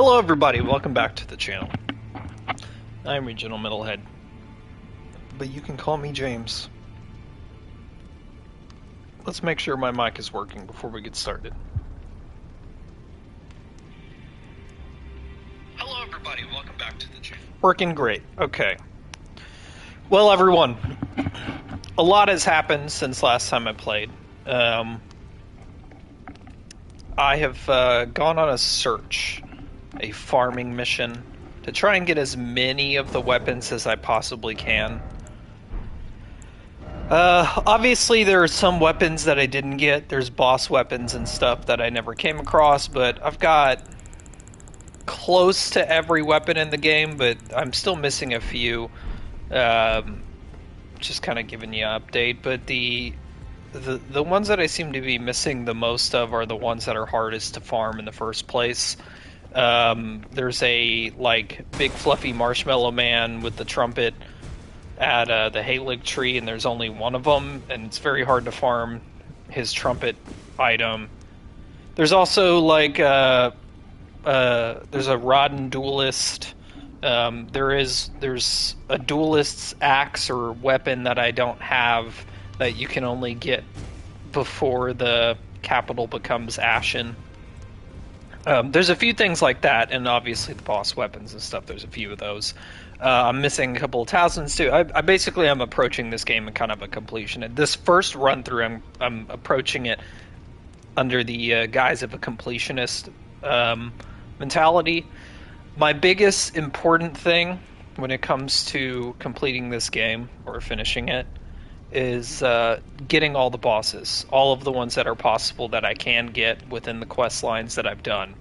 Hello everybody, welcome back to the channel. I'm Regional Middlehead, but you can call me James. Let's make sure my mic is working before we get started. Hello everybody, welcome back to the channel. Working great, okay. Well everyone, a lot has happened since last time I played. I have gone on a search, a farming mission, to try and get as many of the weapons as I possibly can. Obviously there are some weapons that I didn't get. There's boss weapons and stuff that I never came across, but I've got close to every weapon in the game, but I'm still missing a few. Just kind of giving you an update, but the ones that I seem to be missing the most of are the ones that are hardest to farm in the first place. There's a big fluffy marshmallow man with the trumpet at the Halig tree, and there's only one of them, and it's very hard to farm his trumpet item. There's also there's a Rodden duelist. There's a duelist's axe or weapon that I don't have that you can only get before the capital becomes ashen. There's a few things like that, and obviously the boss weapons and stuff, there's a few of those. I'm missing a couple of talismans too. I basically am approaching this game in kind of a completion. This first run through, I'm approaching it under the guise of a completionist mentality. My biggest important thing when it comes to completing this game or finishing it is getting all the bosses, all of the ones that are possible that I can get within the quest lines that I've done.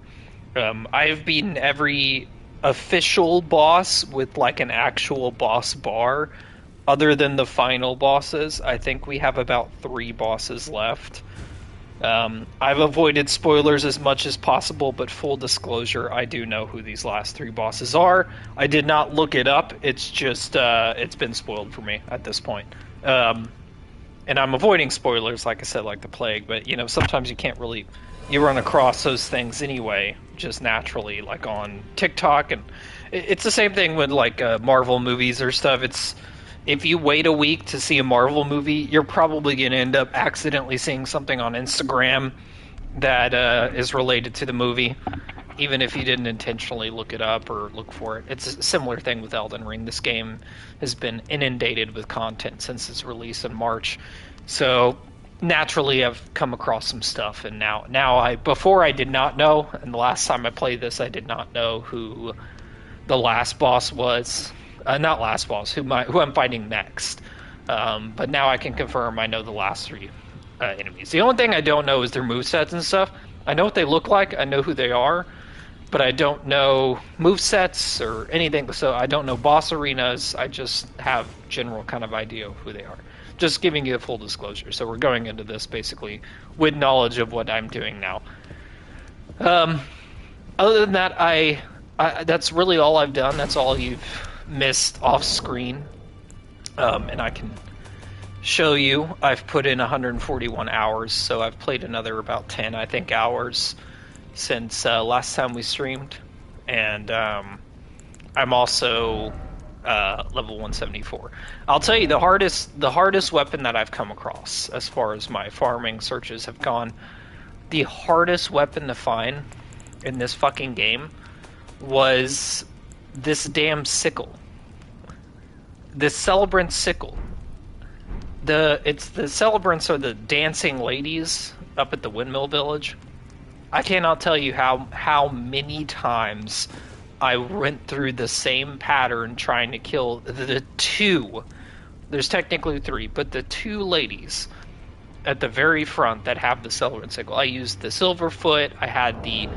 I have beaten every official boss with an actual boss bar, other than the final bosses. I think we have about 3 bosses left. I've avoided spoilers as much as possible, but full disclosure, I do know who these last 3 bosses are. I did not look it up, it's just, it's been spoiled for me at this point. And I'm avoiding spoilers, like I said, like the plague, but, sometimes you can't really, you run across those things anyway, just naturally, like on TikTok, and it's the same thing with, Marvel movies or stuff. If you wait a week to see a Marvel movie, you're probably going to end up accidentally seeing something on Instagram that is related to the movie, even if you didn't intentionally look it up or look for it. It's a similar thing with Elden Ring. This game has been inundated with content since its release in March. So naturally I've come across some stuff, and now before I did not know, and the last time I played this I did not know who the last boss was. Not last boss, who I'm fighting next. But now I can confirm I know the last 3 enemies. The only thing I don't know is their movesets and stuff. I know what they look like, I know who they are, but I don't know movesets or anything, so I don't know boss arenas. I just have general kind of idea of who they are. Just giving you a full disclosure. So we're going into this basically with knowledge of what I'm doing now. Other than that, I that's really all I've done. That's all you've missed off screen. And I can show you, I've put in 141 hours, so I've played another about 10, I think, hours since last time we streamed, and I'm also level 174. I'll tell you, the hardest weapon that I've come across, as far as my farming searches have gone, the hardest weapon to find in this fucking game was this damn sickle. This celebrant sickle. The celebrants are the dancing ladies up at the windmill village. I cannot tell you how many times I went through the same pattern trying to kill the 2. There's technically 3, but the 2 ladies at the very front that have the celebrant sickle. I used the Silverfoot. I had the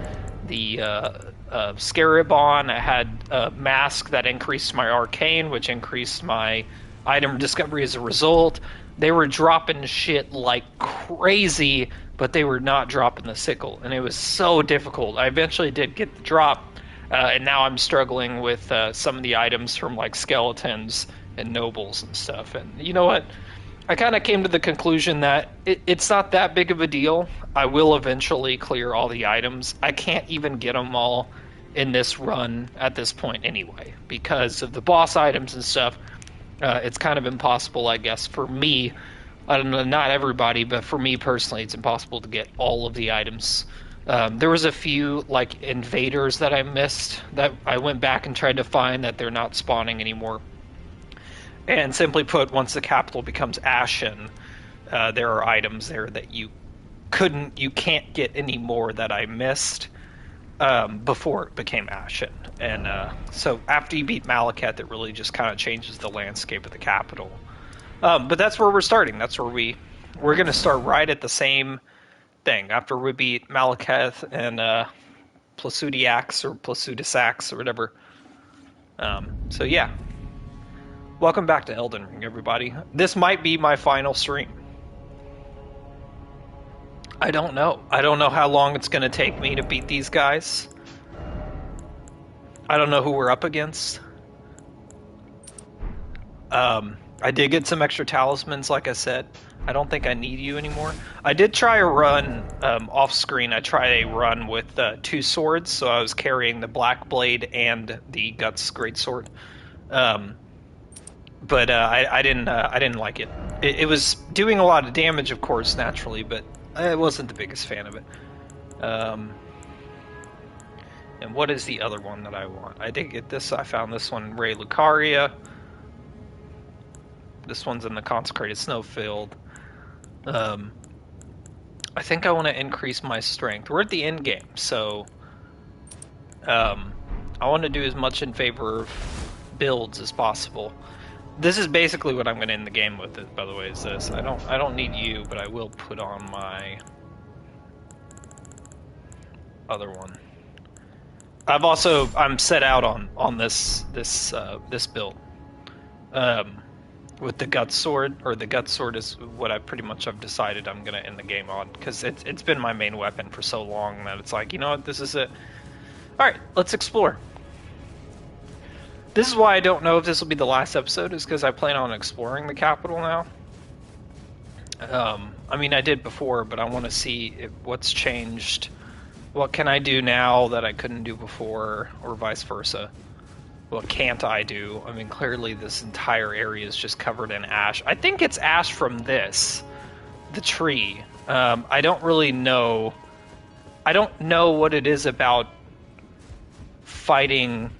Scarab on. I had a mask that increased my arcane, which increased my item discovery as a result. They were dropping shit like crazy, but they were not dropping the sickle, and it was so difficult. I eventually did get the drop, and now I'm struggling with some of the items from skeletons and nobles and stuff. And you know what? I kind of came to the conclusion that it's not that big of a deal. I will eventually clear all the items. I can't even get them all in this run at this point anyway, because of the boss items and stuff. It's kind of impossible, I guess, for me. I don't know, not everybody, but for me personally, it's impossible to get all of the items. There was a few like invaders that I missed that I went back and tried to find that they're not spawning anymore. And simply put, once the capital becomes ashen, there are items there that you can't get any more that I missed before it became ashen. And so after you beat Malekith, it really just kind of changes the landscape of the capital. But that's where we're starting. That's where we're going to start right at the same thing after we beat Malekith and Plasudiax or Plasudisax or whatever. So yeah, welcome back to Elden Ring, everybody. This might be my final stream. I don't know. I don't know how long it's going to take me to beat these guys. I don't know who we're up against. I did get some extra talismans, like I said. I don't think I need you anymore. I did try a run off screen. I tried a run with 2 swords, so I was carrying the Black Blade and the Guts Greatsword. But I didn't like it. It was doing a lot of damage, of course, naturally, but I wasn't the biggest fan of it. And what is the other one that I want? I did get this. I found this one, Ray Lucaria. This one's in the Consecrated Snowfield. I think I want to increase my strength. We're at the end game, so I want to do as much in favor of builds as possible. This is basically what I'm going to end the game with. It, by the way, is this. I don't need you, but I will put on my other one. I'm set out on this build. With the Guts Sword, or the Guts Sword is what I've decided I'm going to end the game on, because it's been my main weapon for so long that it's like, you know what, this is it. Alright, let's explore. This is why I don't know if this will be the last episode, is because I plan on exploring the capital now. I mean, I did before, but I want to see what's changed. What can I do now that I couldn't do before, or vice versa? What can't I do? I mean, clearly this entire area is just covered in ash. I think it's ash from the tree. I don't really know. I don't know what it is about fighting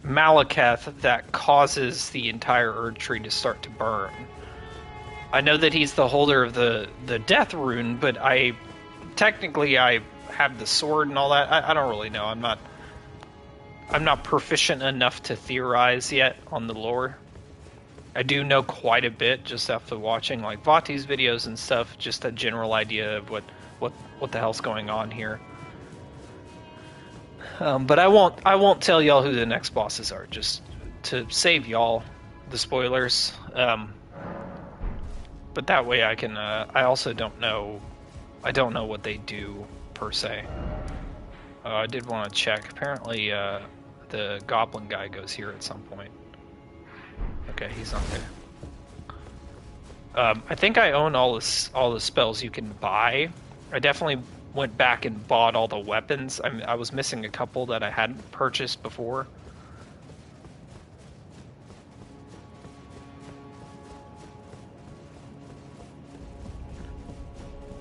Malekith that causes the entire Erd Tree to start to burn. I know that he's the holder of the death rune, but technically I have the sword and all that. I don't really know. I'm not proficient enough to theorize yet on the lore. I do know quite a bit just after watching like Vati's videos and stuff, just a general idea of what the hell's going on here. But I won't tell y'all who the next bosses are, just to save y'all the spoilers. But that way I can. I also don't know. I don't know what they do per se. I did want to check. Apparently, the goblin guy goes here at some point. Okay, he's not there. I think I own all the spells you can buy. I definitely went back and bought all the weapons. I was missing a couple that I hadn't purchased before.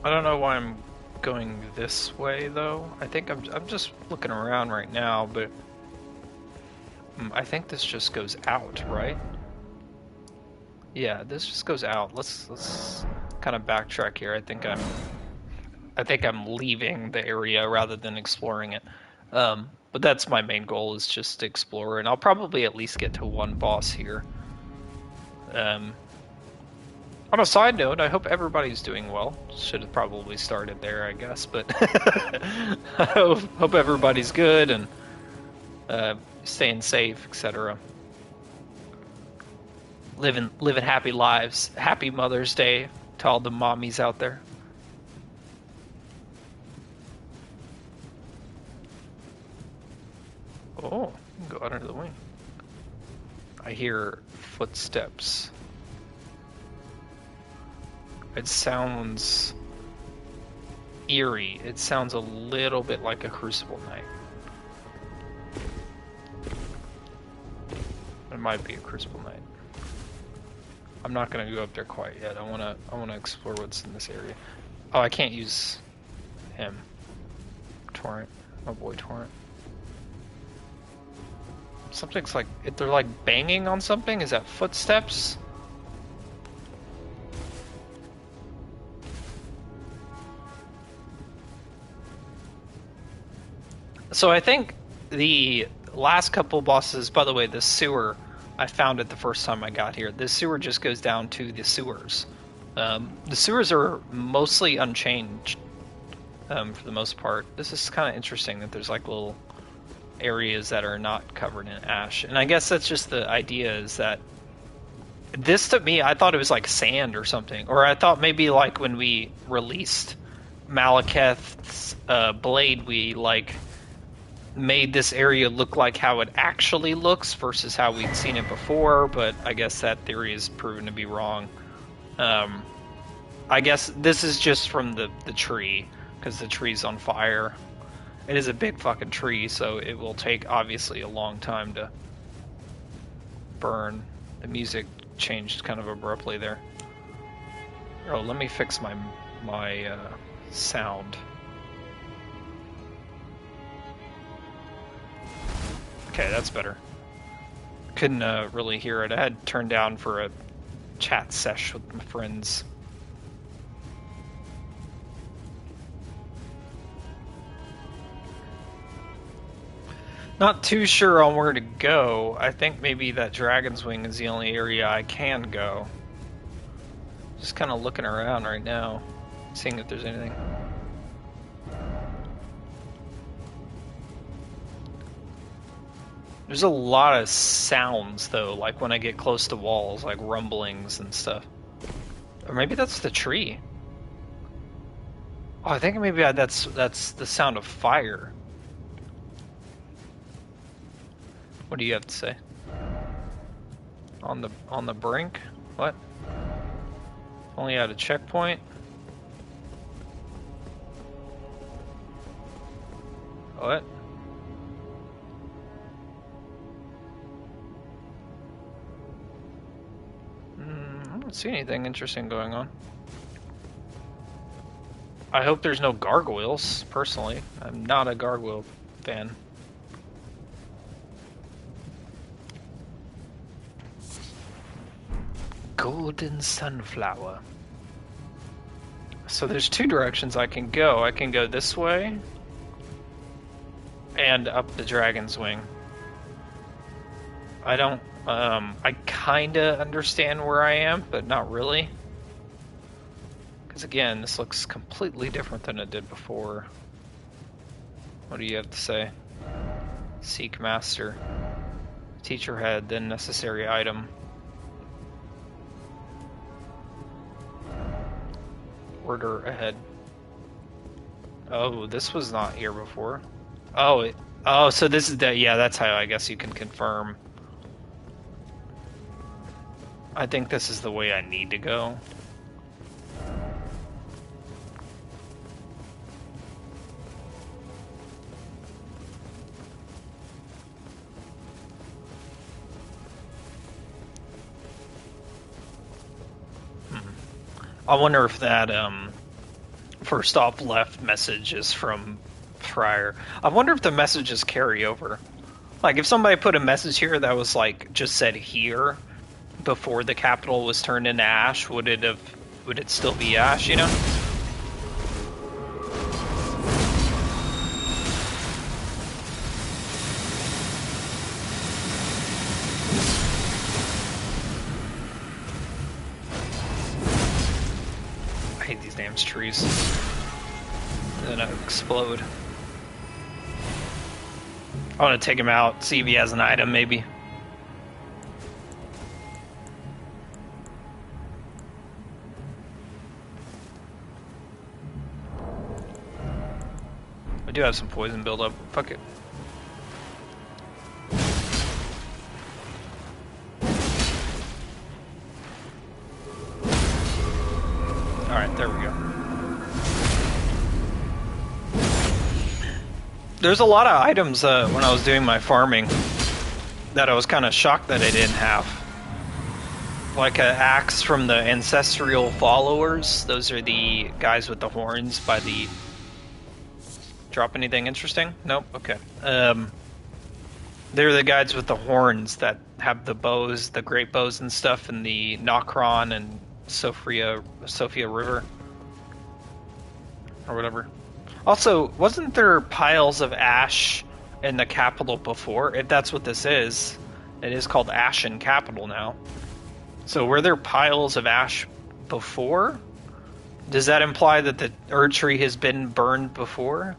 I don't know why I'm going this way though. I think I'm just looking around right now, but I think this just goes out, right? Yeah, this just goes out. Let's kind of backtrack here. I think I'm leaving the area rather than exploring it. But that's my main goal, is just to explore, and I'll probably at least get to one boss here. On a side note, I hope everybody's doing well. Should have probably started there, I guess, but I hope everybody's good and staying safe, etc. Living happy lives. Happy Mother's Day to all the mommies out there. Oh, you can go out under the wing. I hear footsteps. It sounds eerie. It sounds a little bit like a Crucible Knight. might be a Crucible Knight. I'm not gonna go up there quite yet. I wanna explore what's in this area. Oh, I can't use him. Torrent. My boy Torrent. Something's like, they're like banging on something? Is that footsteps? So I think the last couple bosses, by the way, the sewer, I found it the first time I got here. The sewer just goes down to the sewers. The sewers are mostly unchanged for the most part. This is kind of interesting that there's like little areas that are not covered in ash. And I guess that's just the idea, is that this, to me, I thought it was like sand or something. Or I thought maybe like when we released Malekith's blade, we like made this area look like how it actually looks versus how we'd seen it before, but I guess that theory is proven to be wrong. I guess this is just from the tree, because the tree's on fire. It is a big fucking tree, so it will take, obviously, a long time to burn. The music changed kind of abruptly there. Oh, let me fix my sound. Okay, that's better. Couldn't really hear it. I had turned down for a chat sesh with my friends. Not too sure on where to go. I think maybe that Dragon's Wing is the only area I can go. Just kind of looking around right now, seeing if there's anything. There's a lot of sounds, though, like when I get close to walls, like rumblings and stuff. Or maybe that's the tree. Oh, I think maybe that's the sound of fire. What do you have to say? On the brink? What? Only at a checkpoint? What? I don't see anything interesting going on. I hope there's no gargoyles, personally. I'm not a gargoyle fan. Golden sunflower. So there's two directions I can go. I can go this way and up the Dragon's Wing. I don't, I kinda understand where I am, but not really. Because again, this looks completely different than it did before. What do you have to say? Seek master. Teacher head, then necessary item. Order ahead. Oh, this was not here before. Oh, so this is the, yeah, that's how I guess you can confirm. I think this is the way I need to go. I wonder if that first off left message is from prior. I wonder if the messages carry over. Like if somebody put a message here that was like just said here before the capital was turned into ash, would it still be ash, you know? I hate these damn trees. They're gonna explode. I want to take him out, see if he has an item, maybe. I do have some poison buildup. Fuck it. Alright, there we go. There's a lot of items when I was doing my farming. that I was kind of shocked that I didn't have. Like an axe from the ancestral followers. Those are the guys with the horns by the... Drop anything interesting? Nope, okay. They're the guys with the horns that have the bows, the great bows and stuff, in the Nokron and Sophia River. Or whatever. Also, wasn't there piles of ash in the capital before? If that's what this is, it is called Ashen Capital now. So were there piles of ash before? Does that imply that the Erd Tree has been burned before?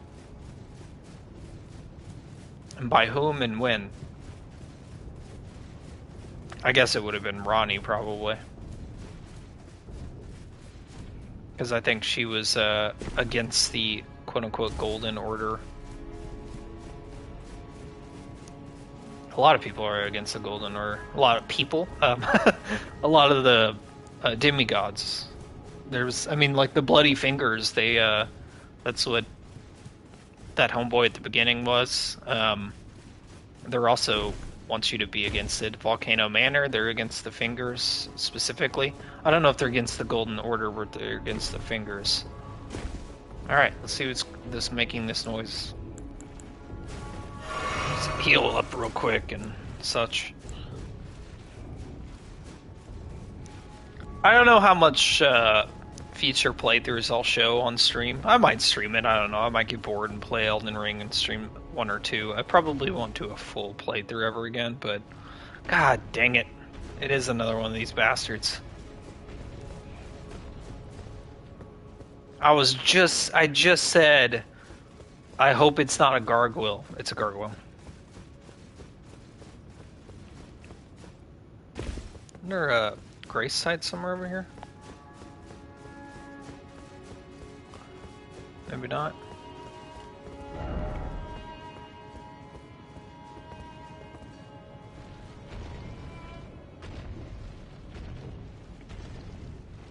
And by whom and when? I guess it would have been Ronnie, probably. Because I think she was against the quote-unquote Golden Order. A lot of people are against the Golden Order. A lot of people. A lot of the demigods. There's, I mean, like the Bloody Fingers. They, that's what that homeboy at the beginning was. They're also wants you to be against it. Volcano Manor. They're against the Fingers specifically. I don't know if they're against the Golden Order, but they're against the Fingers. All right, let's see what's this making this noise. Heal up real quick and such. I don't know how much feature playthroughs I'll show on stream. I might stream it, I don't know. I might get bored and play Elden Ring and stream 1 or 2. I probably won't do a full playthrough ever again, but god dang it. It is another one of these bastards. I just said, I hope it's not a gargoyle. It's a gargoyle. Isn't there a grace site somewhere over here? Maybe not.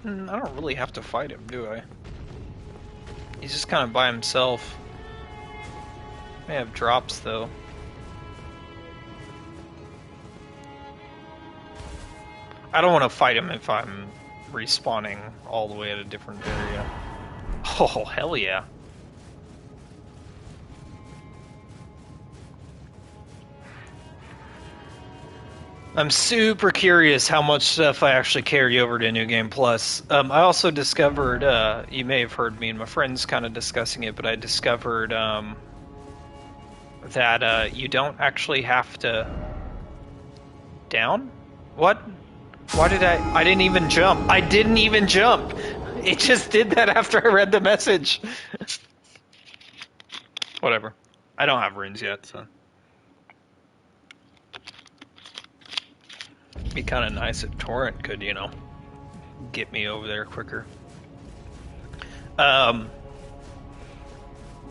I don't really have to fight him, do I? He's just kind of by himself. May have drops though. I don't want to fight him if I'm respawning all the way at a different area. Oh, hell yeah. I'm super curious how much stuff I actually carry over to New Game Plus. I also discovered, you may have heard me and my friends kind of discussing it, but I discovered that you don't actually have to... Down? What? Why did I didn't even jump. I didn't even jump. It just did that after I read the message. Whatever. I don't have runes yet, so. It'd be kind of nice if Torrent could, you know, get me over there quicker. But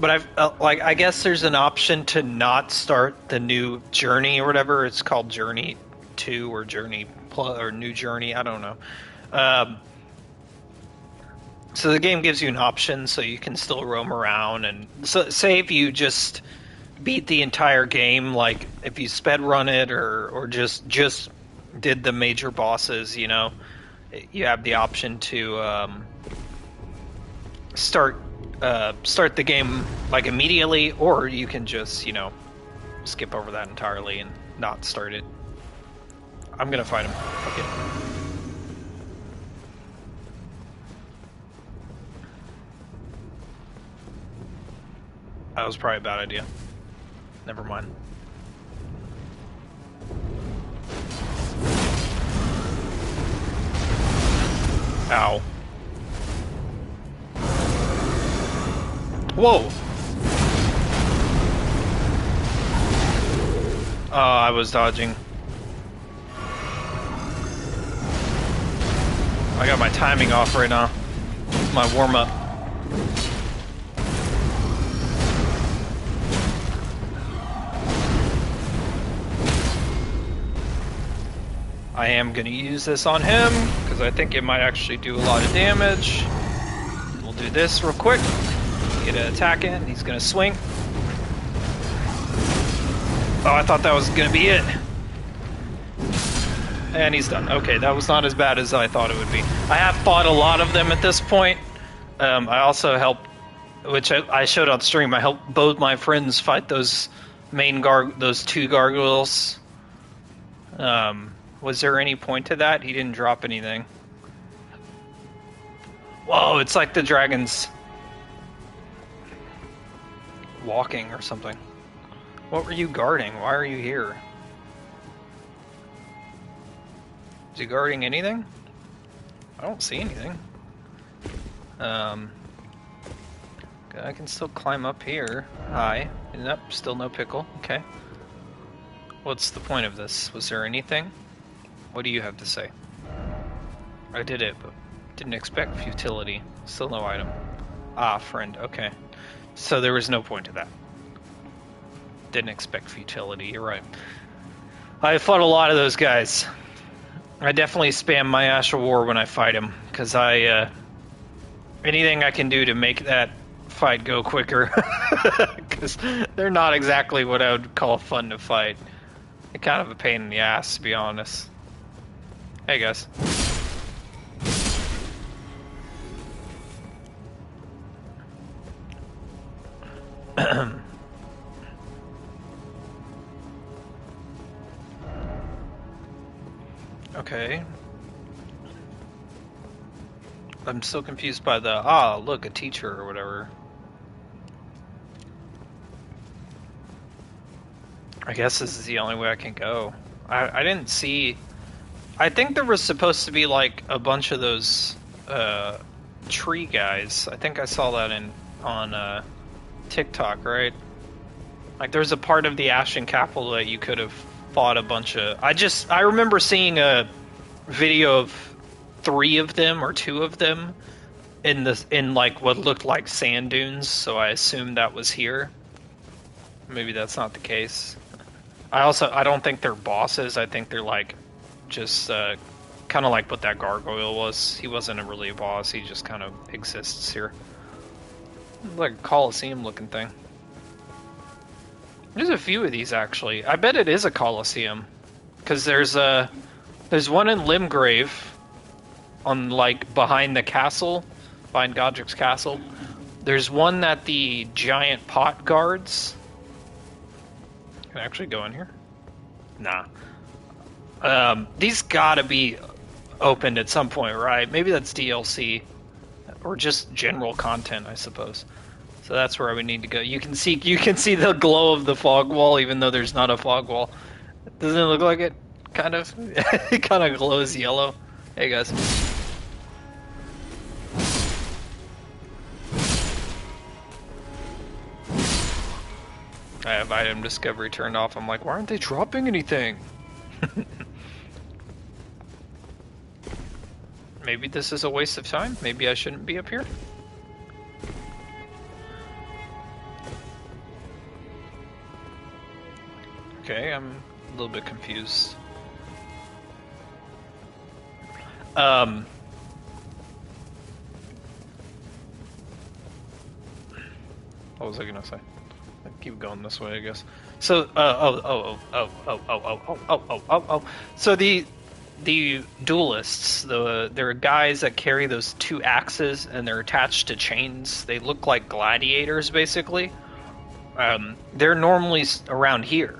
I guess there's an option to not start the new journey or whatever. It's called Journey 2 or Journey Plus or New Journey. I don't know. So the game gives you an option so you can still roam around. And so say if you just beat the entire game, like if you sped run it or just did the major bosses, you know, you have the option to start the game like immediately, or you can just, you know, skip over that entirely and not start it. I'm gonna fight him. Okay. That was probably a bad idea. Never mind. Ow. Whoa! I was dodging. I got my timing off right now. My warm-up. I am going to use this on him, because I think it might actually do a lot of damage. We'll do this real quick. Get an attack in. He's going to swing. Oh, I thought that was going to be it. And he's done. Okay, that was not as bad as I thought it would be. I have fought a lot of them at this point. I also helped, which I showed on stream, I helped both my friends fight those those two gargoyles. Was there any point to that? He didn't drop anything. Whoa, it's like the dragon's walking or something. What were you guarding? Why are you here? Is he guarding anything? I don't see anything. I can still climb up here. Hi. Nope, still no pickle. Okay. What's the point of this? Was there anything? What do you have to say? I did it, but didn't expect futility. Still no item. Ah, friend. Okay. So there was no point to that. Didn't expect futility. You're right. I fought a lot of those guys. I definitely spam my Ash of War when I fight him, because anything I can do to make that fight go quicker, because they're not exactly what I would call fun to fight. They're kind of a pain in the ass, to be honest. Hey guys. Okay. I'm still confused by the, look, a teacher or whatever. I guess this is the only way I can go. I didn't see... I think there was supposed to be, like, a bunch of those, tree guys. I think I saw that on TikTok, right? Like, there's a part of the Ashen Capital that you could have fought a bunch of... I remember seeing a video of 3 of them or 2 of them in like what looked like sand dunes, so I assumed that was here. Maybe that's not the case. I don't think they're bosses. I think they're like just kind of like what that gargoyle was. He wasn't really a boss. He just kind of exists here. Like a Colosseum looking thing. There's a few of these actually. I bet it is a Colosseum, because there's one in Limgrave, on like behind the castle, behind Godric's castle. There's one that the giant pot guards. Can I actually go in here? Nah. These gotta be opened at some point, right? Maybe that's DLC, or just general content, I suppose. So that's where I would need to go. You can see the glow of the fog wall, even though there's not a fog wall. Doesn't it look like it? Kind of. It kind of glows yellow. Hey guys. I have item discovery turned off. I'm like, why aren't they dropping anything? Maybe this is a waste of time. Maybe I shouldn't be up here. Okay, I'm a little bit confused. What was I gonna say? I keep going this way, I guess. So, So the duelists, they're guys that carry those 2 axes and they're attached to chains. They look like gladiators, basically. They're normally around here,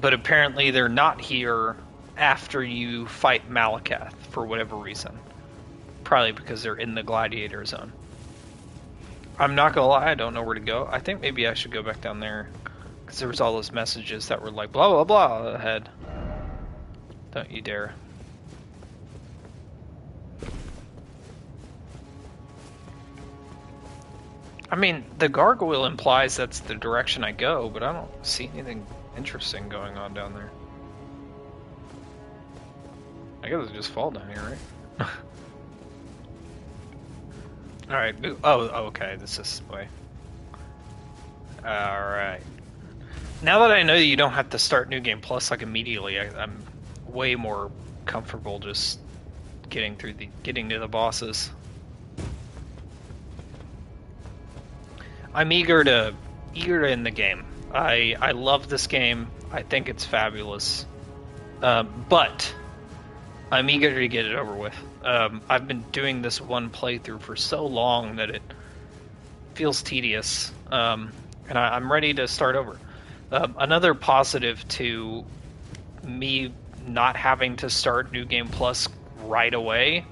but apparently they're not here after you fight Malakath for whatever reason. Probably because they're in the gladiator zone. I'm not gonna lie, I don't know where to go. I think maybe I should go back down there, because there was all those messages that were like blah blah blah ahead. Don't you dare. I mean, the gargoyle implies that's the direction I go, but I don't see anything interesting going on down there. I guess I just fall down here, right? Alright, oh, okay, this is this way. Alright. Now that I know that you don't have to start New Game Plus like immediately, I'm way more comfortable just getting to the bosses. I'm eager to end the game. I love this game. I think it's fabulous. But I'm eager to get it over with. I've been doing this one playthrough for so long that it feels tedious, and I'm ready to start over. Another positive to me not having to start New Game Plus right away.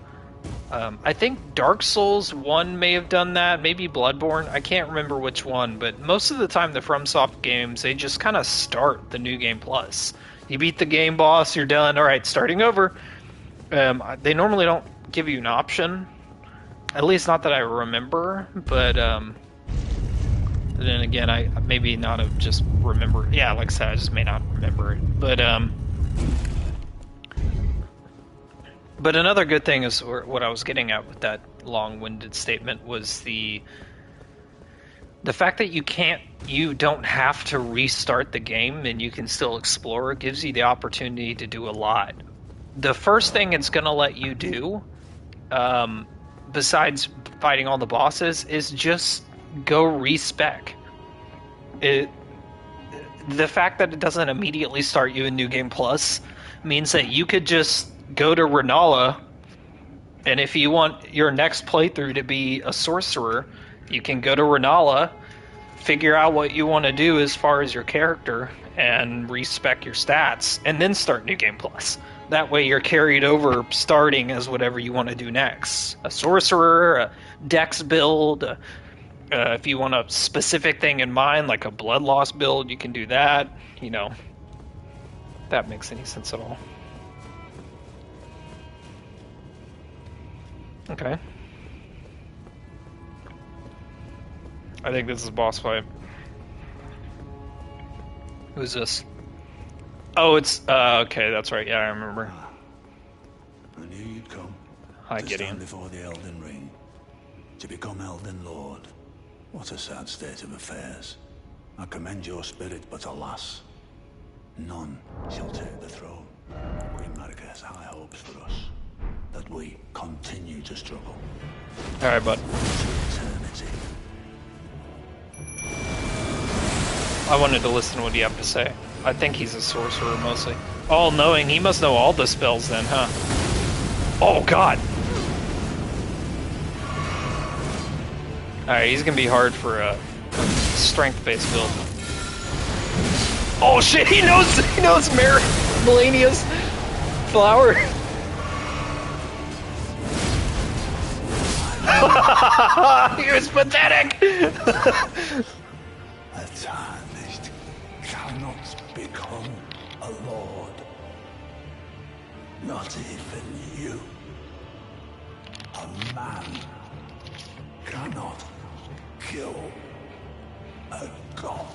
I think Dark Souls 1 may have done that, maybe Bloodborne. I can't remember which one, but most of the time the FromSoft games, they just kind of start the New Game Plus. You beat the game boss, you're done. All right, starting over. They normally don't give you an option, at least not that I remember. But then again, I maybe not have just remembered. Yeah, like I said, I just may not remember it. But another good thing is what I was getting at with that long-winded statement was the fact that you don't have to restart the game and you can still explore. Gives you the opportunity to do a lot. The first thing it's going to let you do, besides fighting all the bosses, is just go respec. The fact that it doesn't immediately start you in New Game Plus means that you could just go to Renala, and if you want your next playthrough to be a sorcerer, you can go to Renala, figure out what you want to do as far as your character, and respec your stats, and then start New Game Plus. That way you're carried over starting as whatever you want to do next. A sorcerer, a dex build, if you want a specific thing in mind, like a blood loss build, you can do that. You know, if that makes any sense at all. Okay. I think this is a boss fight. Who's this? Oh, it's okay. That's right. Yeah, I remember. I knew you'd come. Hi, to Gideon. stand before the Elden Ring, to become Elden Lord. What a sad state of affairs. I commend your spirit, but alas, none shall take the throne. Queen Marika has high hopes for us, that we continue to struggle. All right, bud. To eternity. I wanted to listen to what you have to say. I think he's a sorcerer mostly. All-knowing, he must know all the spells then, huh? Oh, God! Alright, he's gonna be hard for a strength-based build. Oh shit, he knows Melania's flower! He was pathetic! A tarnished cannot become a lord. Not even you. A man cannot kill a god.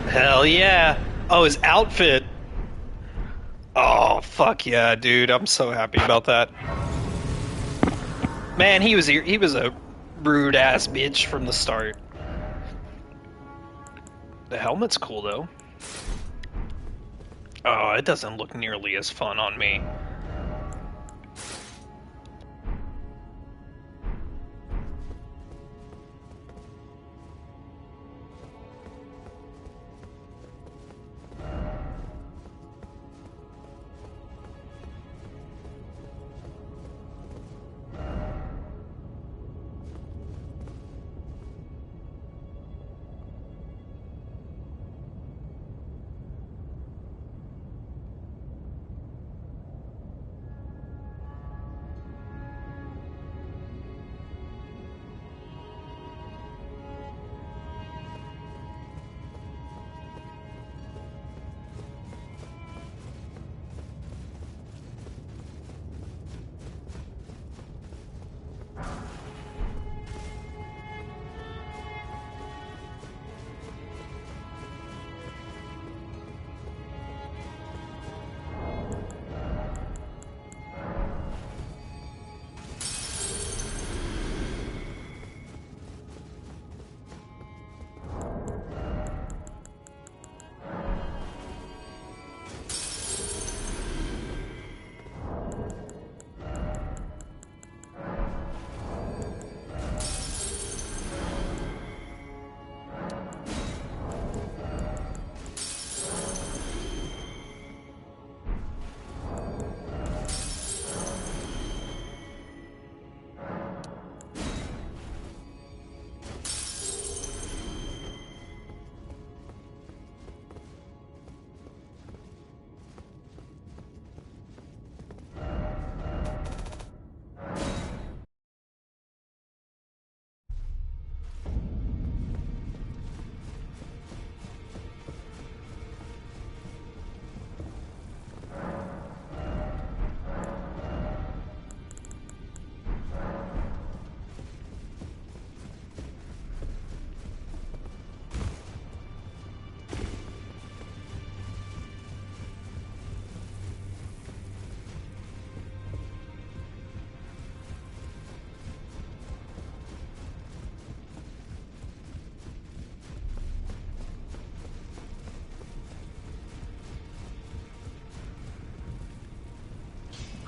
Hell yeah! Oh, his outfit! Oh, fuck yeah, dude. I'm so happy about that. Man, he was a rude-ass bitch from the start. The helmet's cool, though. Oh, it doesn't look nearly as fun on me.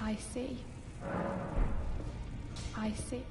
I see. I see.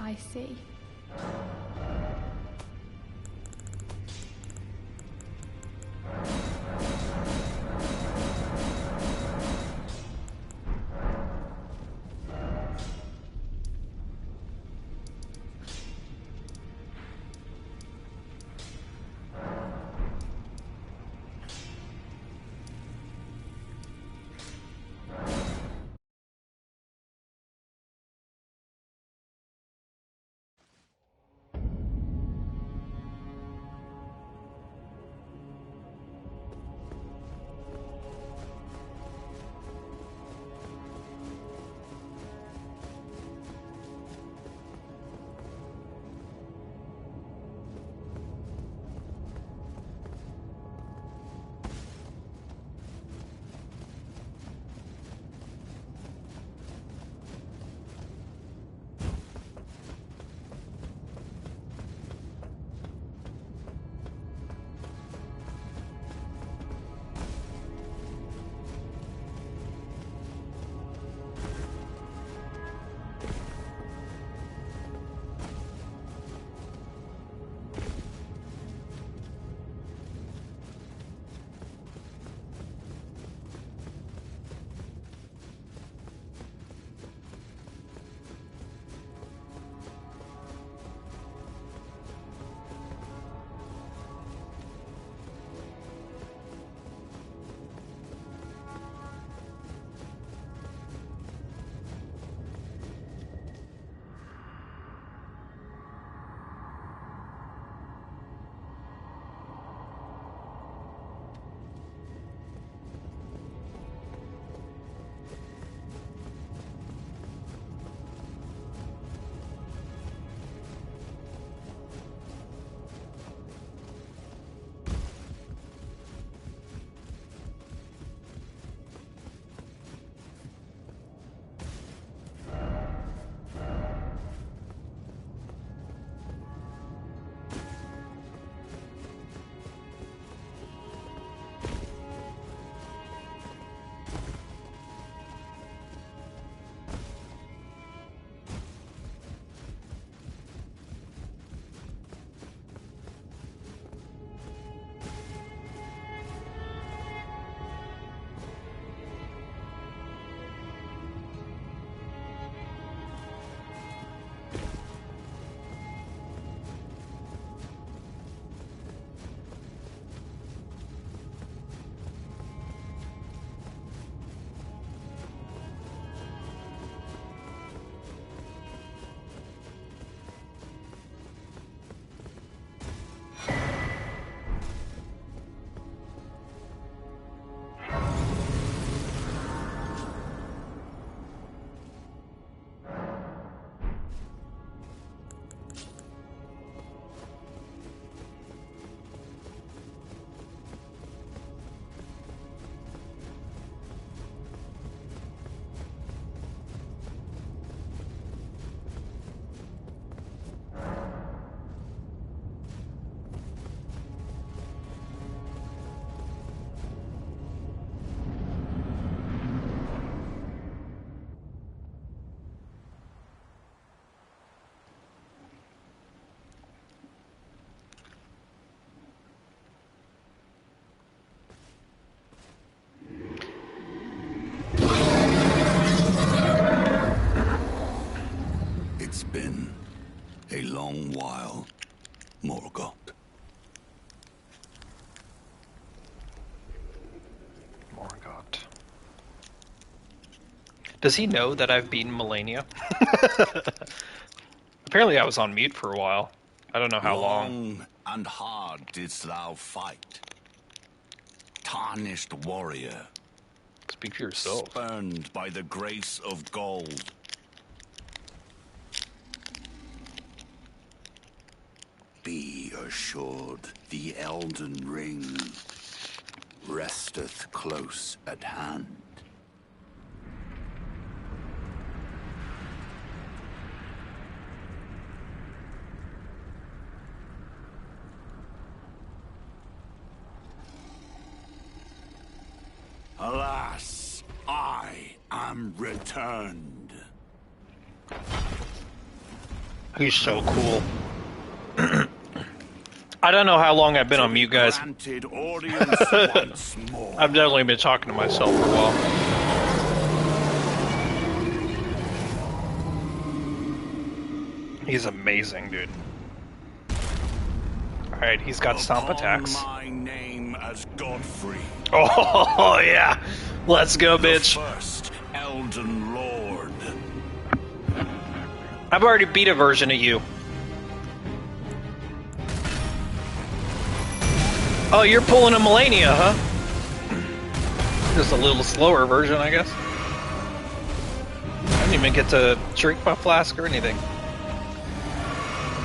I see. It's been a long while, Morgoth. Morgoth. Does he know that I've beaten Melania? Apparently I was on mute for a while. I don't know how long. Long and hard didst thou fight. Tarnished warrior, Speak for yourself. spurned by the grace of gold. Be assured the Elden Ring resteth close at hand. Alas, I am returned. He's so cool. I don't know how long I've been on mute, guys. Granted audience once more. I've definitely been talking to myself for a while. He's amazing, dude. Alright, he's got stomp attacks. My name as Godfrey. Oh, yeah. Let's go, bitch. First Elden Lord. I've already beat a version of you. Oh, you're pulling a Melania, huh? Just a little slower version, I guess. I didn't even get to drink my flask or anything.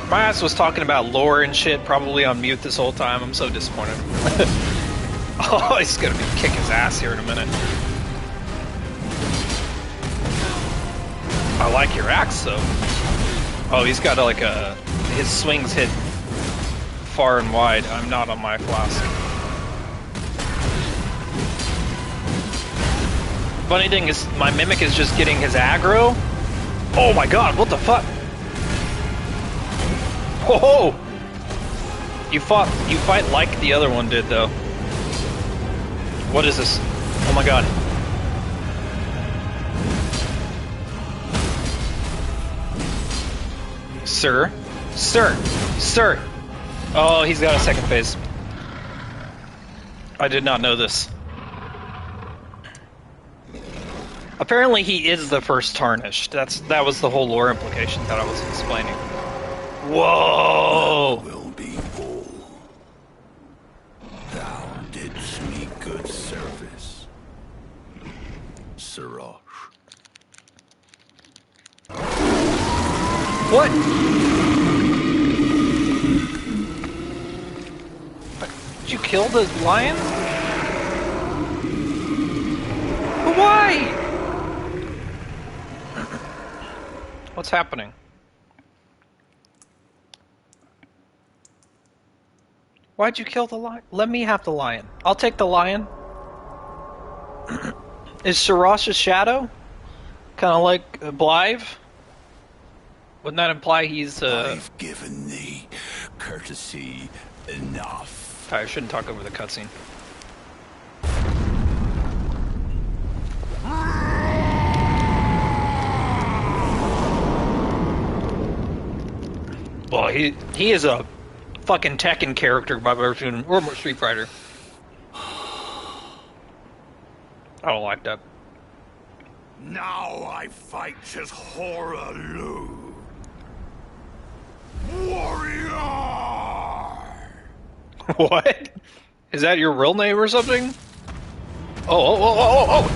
My ass was talking about lore and shit, probably on mute this whole time. I'm so disappointed. Oh, he's gonna be kick his ass here in a minute. I like your axe, though. Oh, he's got like a... His swings hit far and wide. I'm not on my flask. Funny thing is, my Mimic is just getting his aggro. Oh my god, what the fuck? Whoa! You fight like the other one did, though. What is this? Oh my god. Sir? Sir! Sir! Oh, he's got a second phase. I did not know this. Apparently he is the first Tarnished. That was the whole lore implication that I was explaining. Whoa! That will be all. Thou didst me good service, Sirach. What? Did you kill the lion? But why? What's happening? Why'd you kill the lion? Let me have the lion. I'll take the lion. Is Sirach a shadow? Kind of like Blythe? Wouldn't that imply he's I've given thee courtesy enough. I shouldn't talk over the cutscene. Well, he is a fucking Tekken character by version or Street Fighter. I don't like that. Now I fight as Horalu. Warrior! What? Is that your real name or something? Oh.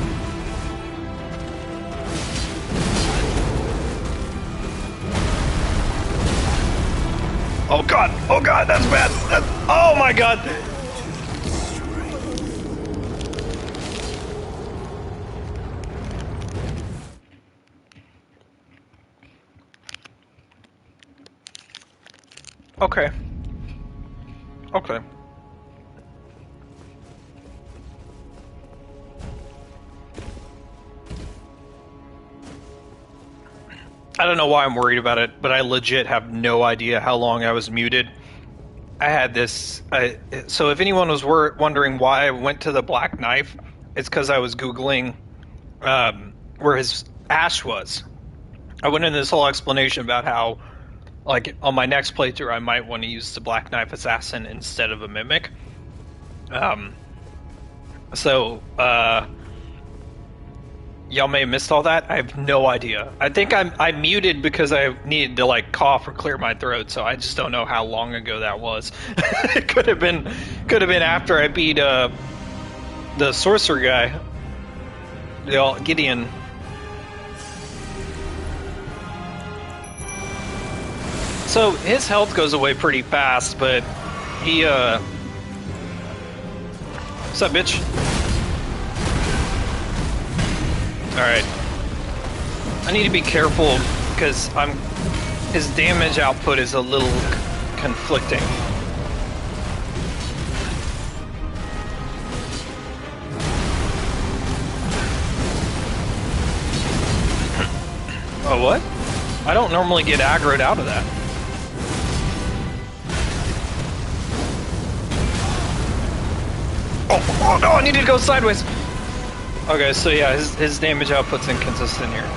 Oh god, that's bad. Oh my god. Okay. I don't know why I'm worried about it, but I legit have no idea how long I was muted. I had this... so if anyone was wondering why I went to the Black Knife, it's because I was Googling where his ash was. I went into this whole explanation about how, like, on my next playthrough, I might want to use the Black Knife Assassin instead of a Mimic. Y'all may have missed all that. I have no idea. I think I muted because I needed to like cough or clear my throat, so I just don't know how long ago that was. It could have been after I beat the sorcerer guy, Gideon. So his health goes away pretty fast, but he what's up, bitch? Alright. I need to be careful because his damage output is a little conflicting. Oh, what? I don't normally get aggroed out of that. Oh no, I needed to go sideways. Okay, so yeah, his damage output's inconsistent here.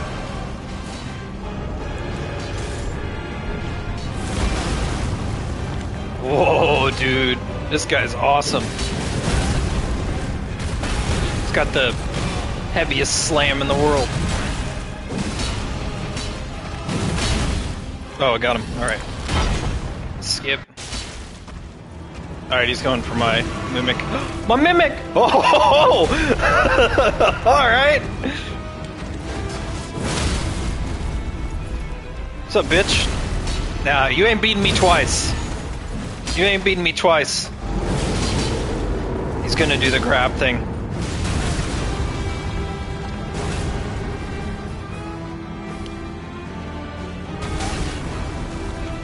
Whoa, dude. This guy's awesome. He's got the heaviest slam in the world. Oh, I got him. Alright. Skip. Alright, he's going for my mimic. My mimic! Oh! Alright! What's up, bitch? Nah, you ain't beating me twice. You ain't beating me twice. He's gonna do the grab thing.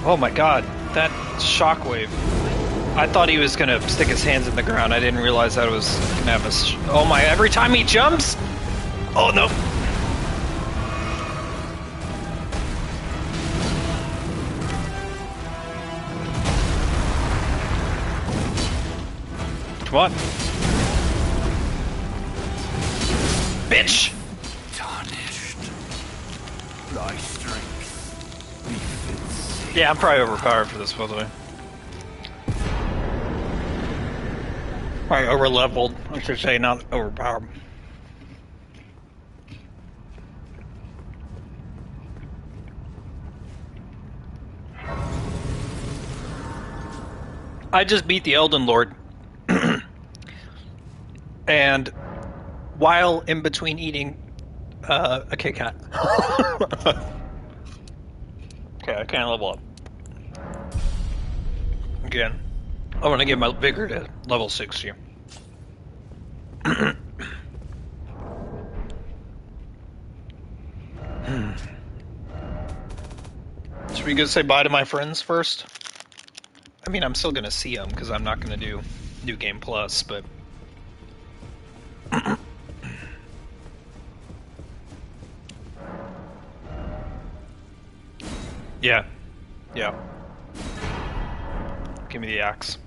Oh my god, that shockwave. I thought he was gonna stick his hands in the ground. I didn't realize that it was gonna have a oh my, every time he jumps? Oh no. Come on. Bitch! Tarnished. Thy strength befits. Yeah, I'm probably overpowered for this, by the way. Probably over-leveled, I should say, not overpowered. I just beat the Elden Lord. And while in between eating a Kit Kat. Okay, I can't level up. Again. I want to get my vigor to level 60. Should we go say bye to my friends first? I mean, I'm still going to see them because I'm not going to do New Game Plus, but... Yeah. Yeah. Give me the axe.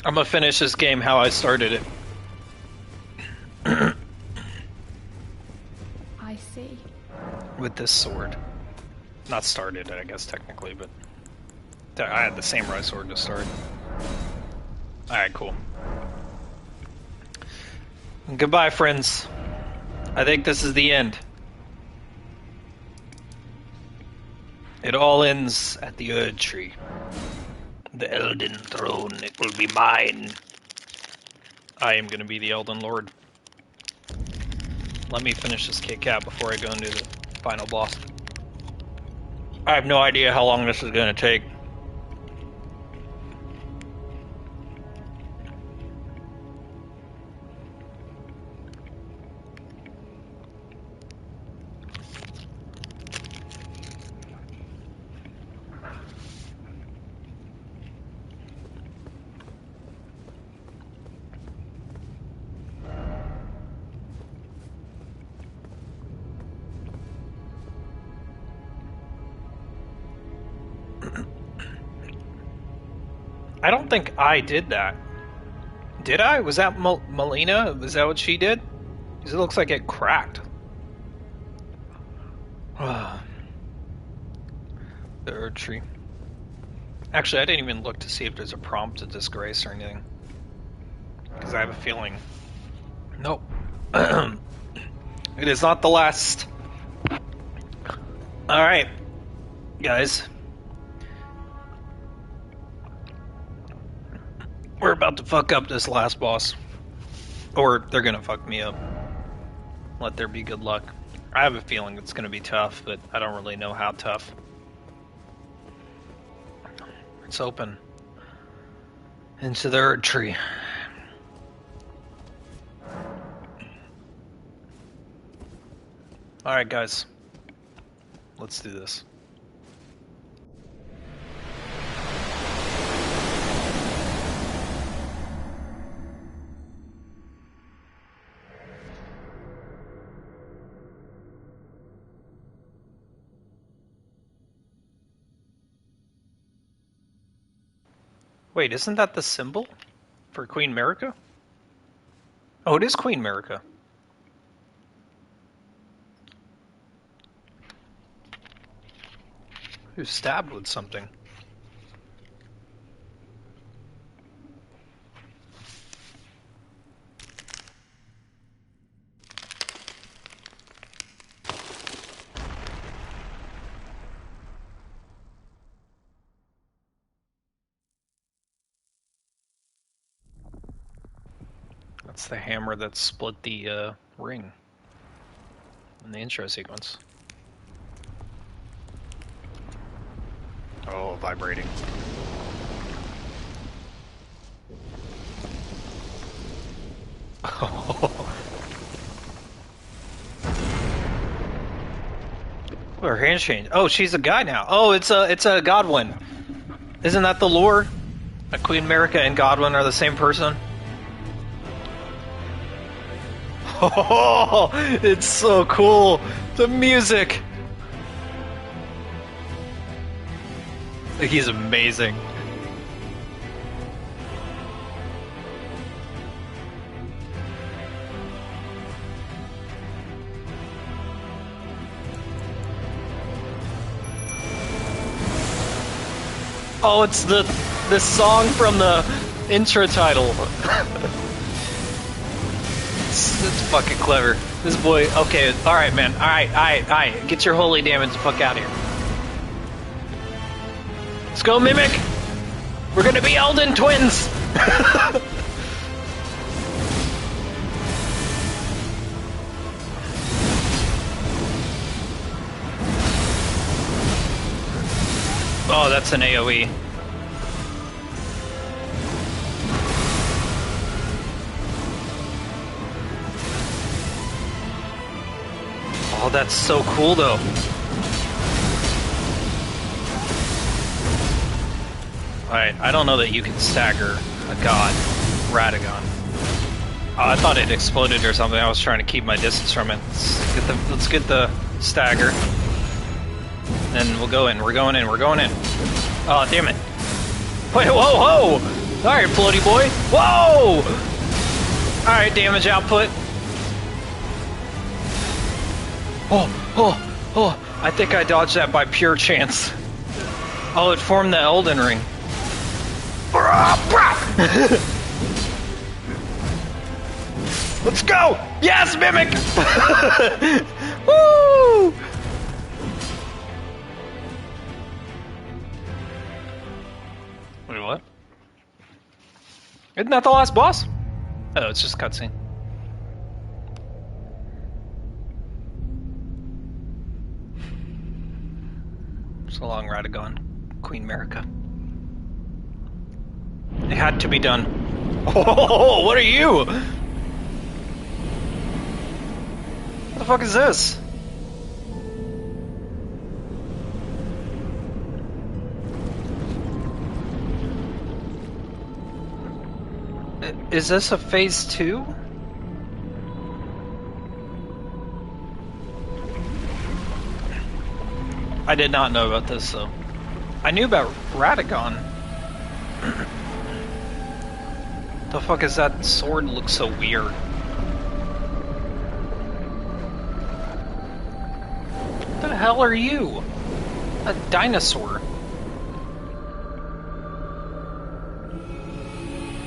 I'm gonna finish this game how I started it. I see. With this sword. Not started, I guess, technically, but... I had the samurai sword to start. Alright, cool. Goodbye, friends. I think this is the end. It all ends at the Erd Tree. The Elden Throne, it will be mine. I am going to be the Elden Lord. Let me finish this Kit Kat before I go into the final boss. I have no idea how long this is going to take. I don't think I did that. Did I? Was that Melina? Was that what she did? Because it looks like it cracked. The Erd Tree. Actually, I didn't even look to see if there's a prompt to disgrace or anything. Because I have a feeling... Nope. It is not the last. Alright. Guys. We're about to fuck up this last boss. Or they're gonna fuck me up. Let there be good luck. I have a feeling it's gonna be tough, but I don't really know how tough. It's open. Into the Erd Tree. Alright guys. Let's do this. Wait, isn't that the symbol for Queen America? Oh, it is Queen America. Who's stabbed with something? That's the hammer that split the ring in the intro sequence. Oh, vibrating. Oh, her hands changed. Oh, she's a guy now. Oh, it's a Godwin. Isn't that the lore? That Queen America and Godwin are the same person? Oh, it's so cool. The music. He's amazing. Oh, it's the song from the intro title. It's fucking clever. This boy, okay, alright man, alright, get your holy damage the fuck out of here. Let's go, Mimic! We're gonna be Elden twins! Oh, that's an AoE. Oh, that's so cool, though. Alright, I don't know that you can stagger a god, Radagon. Oh, I thought it exploded or something. I was trying to keep my distance from it. Let's get the stagger. Then we'll go in. We're going in. We're going in. Oh, damn it. Wait, whoa, whoa! Alright, floaty boy. Whoa! Alright, damage output. Oh, I think I dodged that by pure chance. Oh, it formed the Elden Ring. Let's go! Yes, Mimic! Woo! Wait, what? Isn't that the last boss? Oh, it's just a cutscene. So long, Radagon. Queen America. It had to be done. Oh, what are you? What the fuck is this? Is this a phase 2? I did not know about this, though. I knew about Radagon. The fuck is that sword? Looks so weird. What the hell are you? A dinosaur.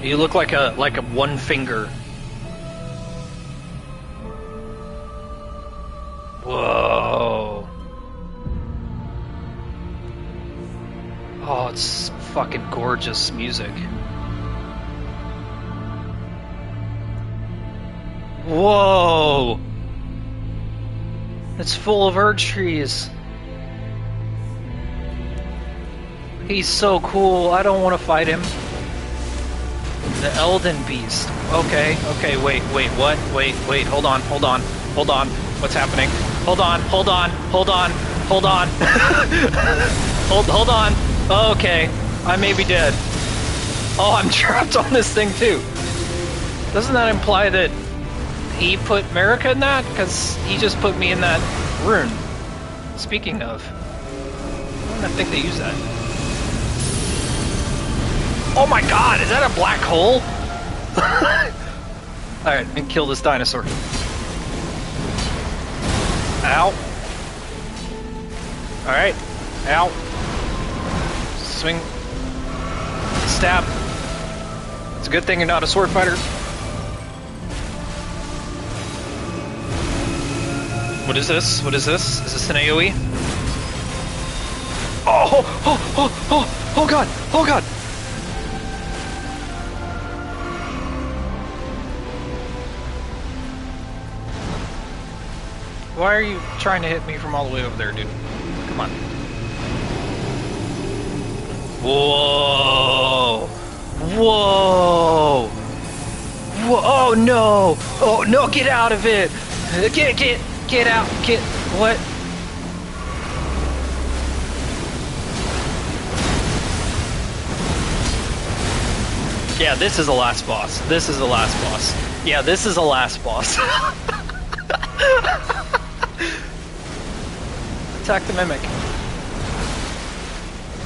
You look like a one finger. Whoa. Oh, it's fucking gorgeous music. Whoa! It's full of Erd trees. He's so cool. I don't want to fight him. The Elden Beast. Okay, wait, what? Wait, hold on. What's happening? Hold on. hold on. Okay, I may be dead. Oh, I'm trapped on this thing too. Doesn't that imply that he put America in that? Because he just put me in that rune. Speaking of, I don't think they use that. Oh my god, is that a black hole? Alright, and kill this dinosaur. Ow. Alright. Ow. Swing. Stab. It's a good thing you're not a sword fighter. What is this? What is this? Is this an AoE? Oh, oh, oh, oh, oh god, oh god. Why are you trying to hit me from all the way over there, dude? Come on. Whoa! Whoa! Whoa! Oh no! Oh no! Get out of it! Get out! Get what? Yeah, this is the last boss. This is the last boss. Yeah, this is the last boss. Attack the mimic.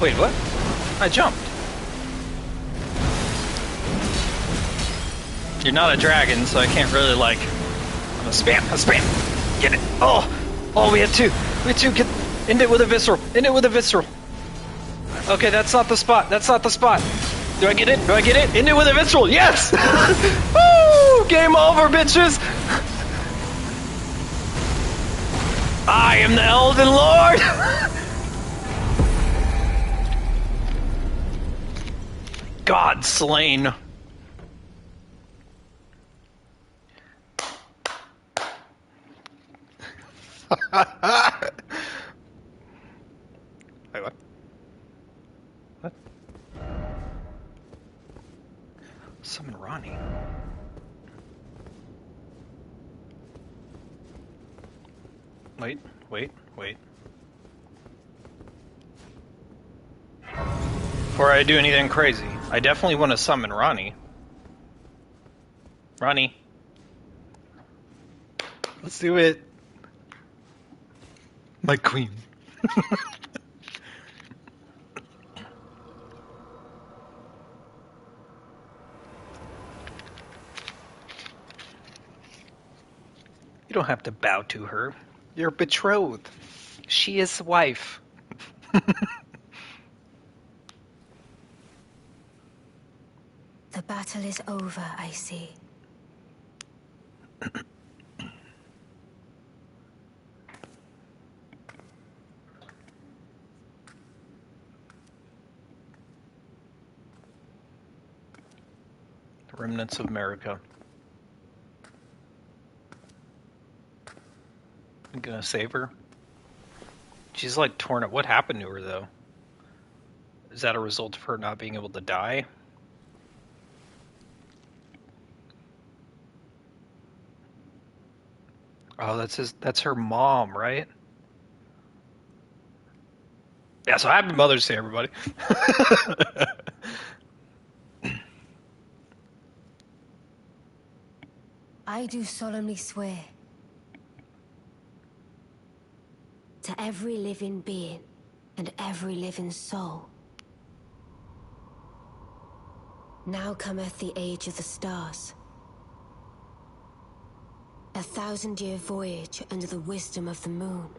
Wait, what? I jumped. You're not a dragon, so I can't really like. I'm a spam. Get it. Oh, we had two. We had two. Get end it with a visceral. End it with a visceral. Okay, that's not the spot. That's not the spot. Do I get it? Do I get it? End it with a visceral. Yes. Woo! Game over, bitches. I am the Elden Lord! God slain. Wait, what? What? Summon Ronnie. Wait. Before I do anything crazy, I definitely want to summon Ronnie. Ronnie. Let's do it. My queen. You don't have to bow to her. You're betrothed. She is wife. The battle is over, I see. The remnants of America. I'm gonna save her. She's like torn up. What happened to her though? Is that a result of her not being able to die? Oh, that's her mom, right? Yeah, so happy Mother's Day, everybody. I do solemnly swear to every living being and every living soul. Now cometh the age of the stars. 1,000-year voyage under the wisdom of the moon.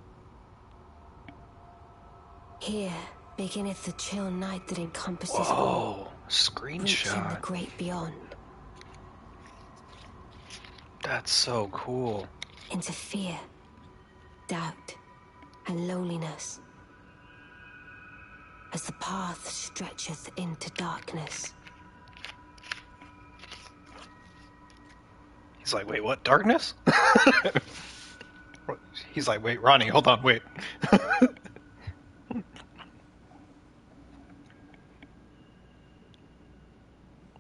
Here beginneth the chill night that encompasses all, reaching the Screenshot. great beyond. That's so cool. Into fear, doubt, and loneliness. As the path stretcheth into darkness. He's like, wait, what? Darkness? He's like, wait, Ronnie, hold on, wait.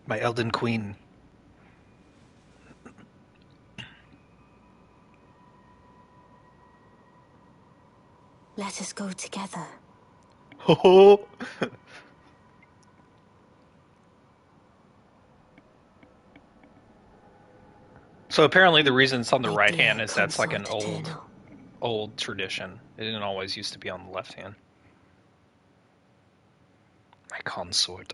My Elden Queen. Let us go together. Oh. So apparently the reason it's on the right hand is that's like an old tradition. It didn't always used to be on the left hand. My consort.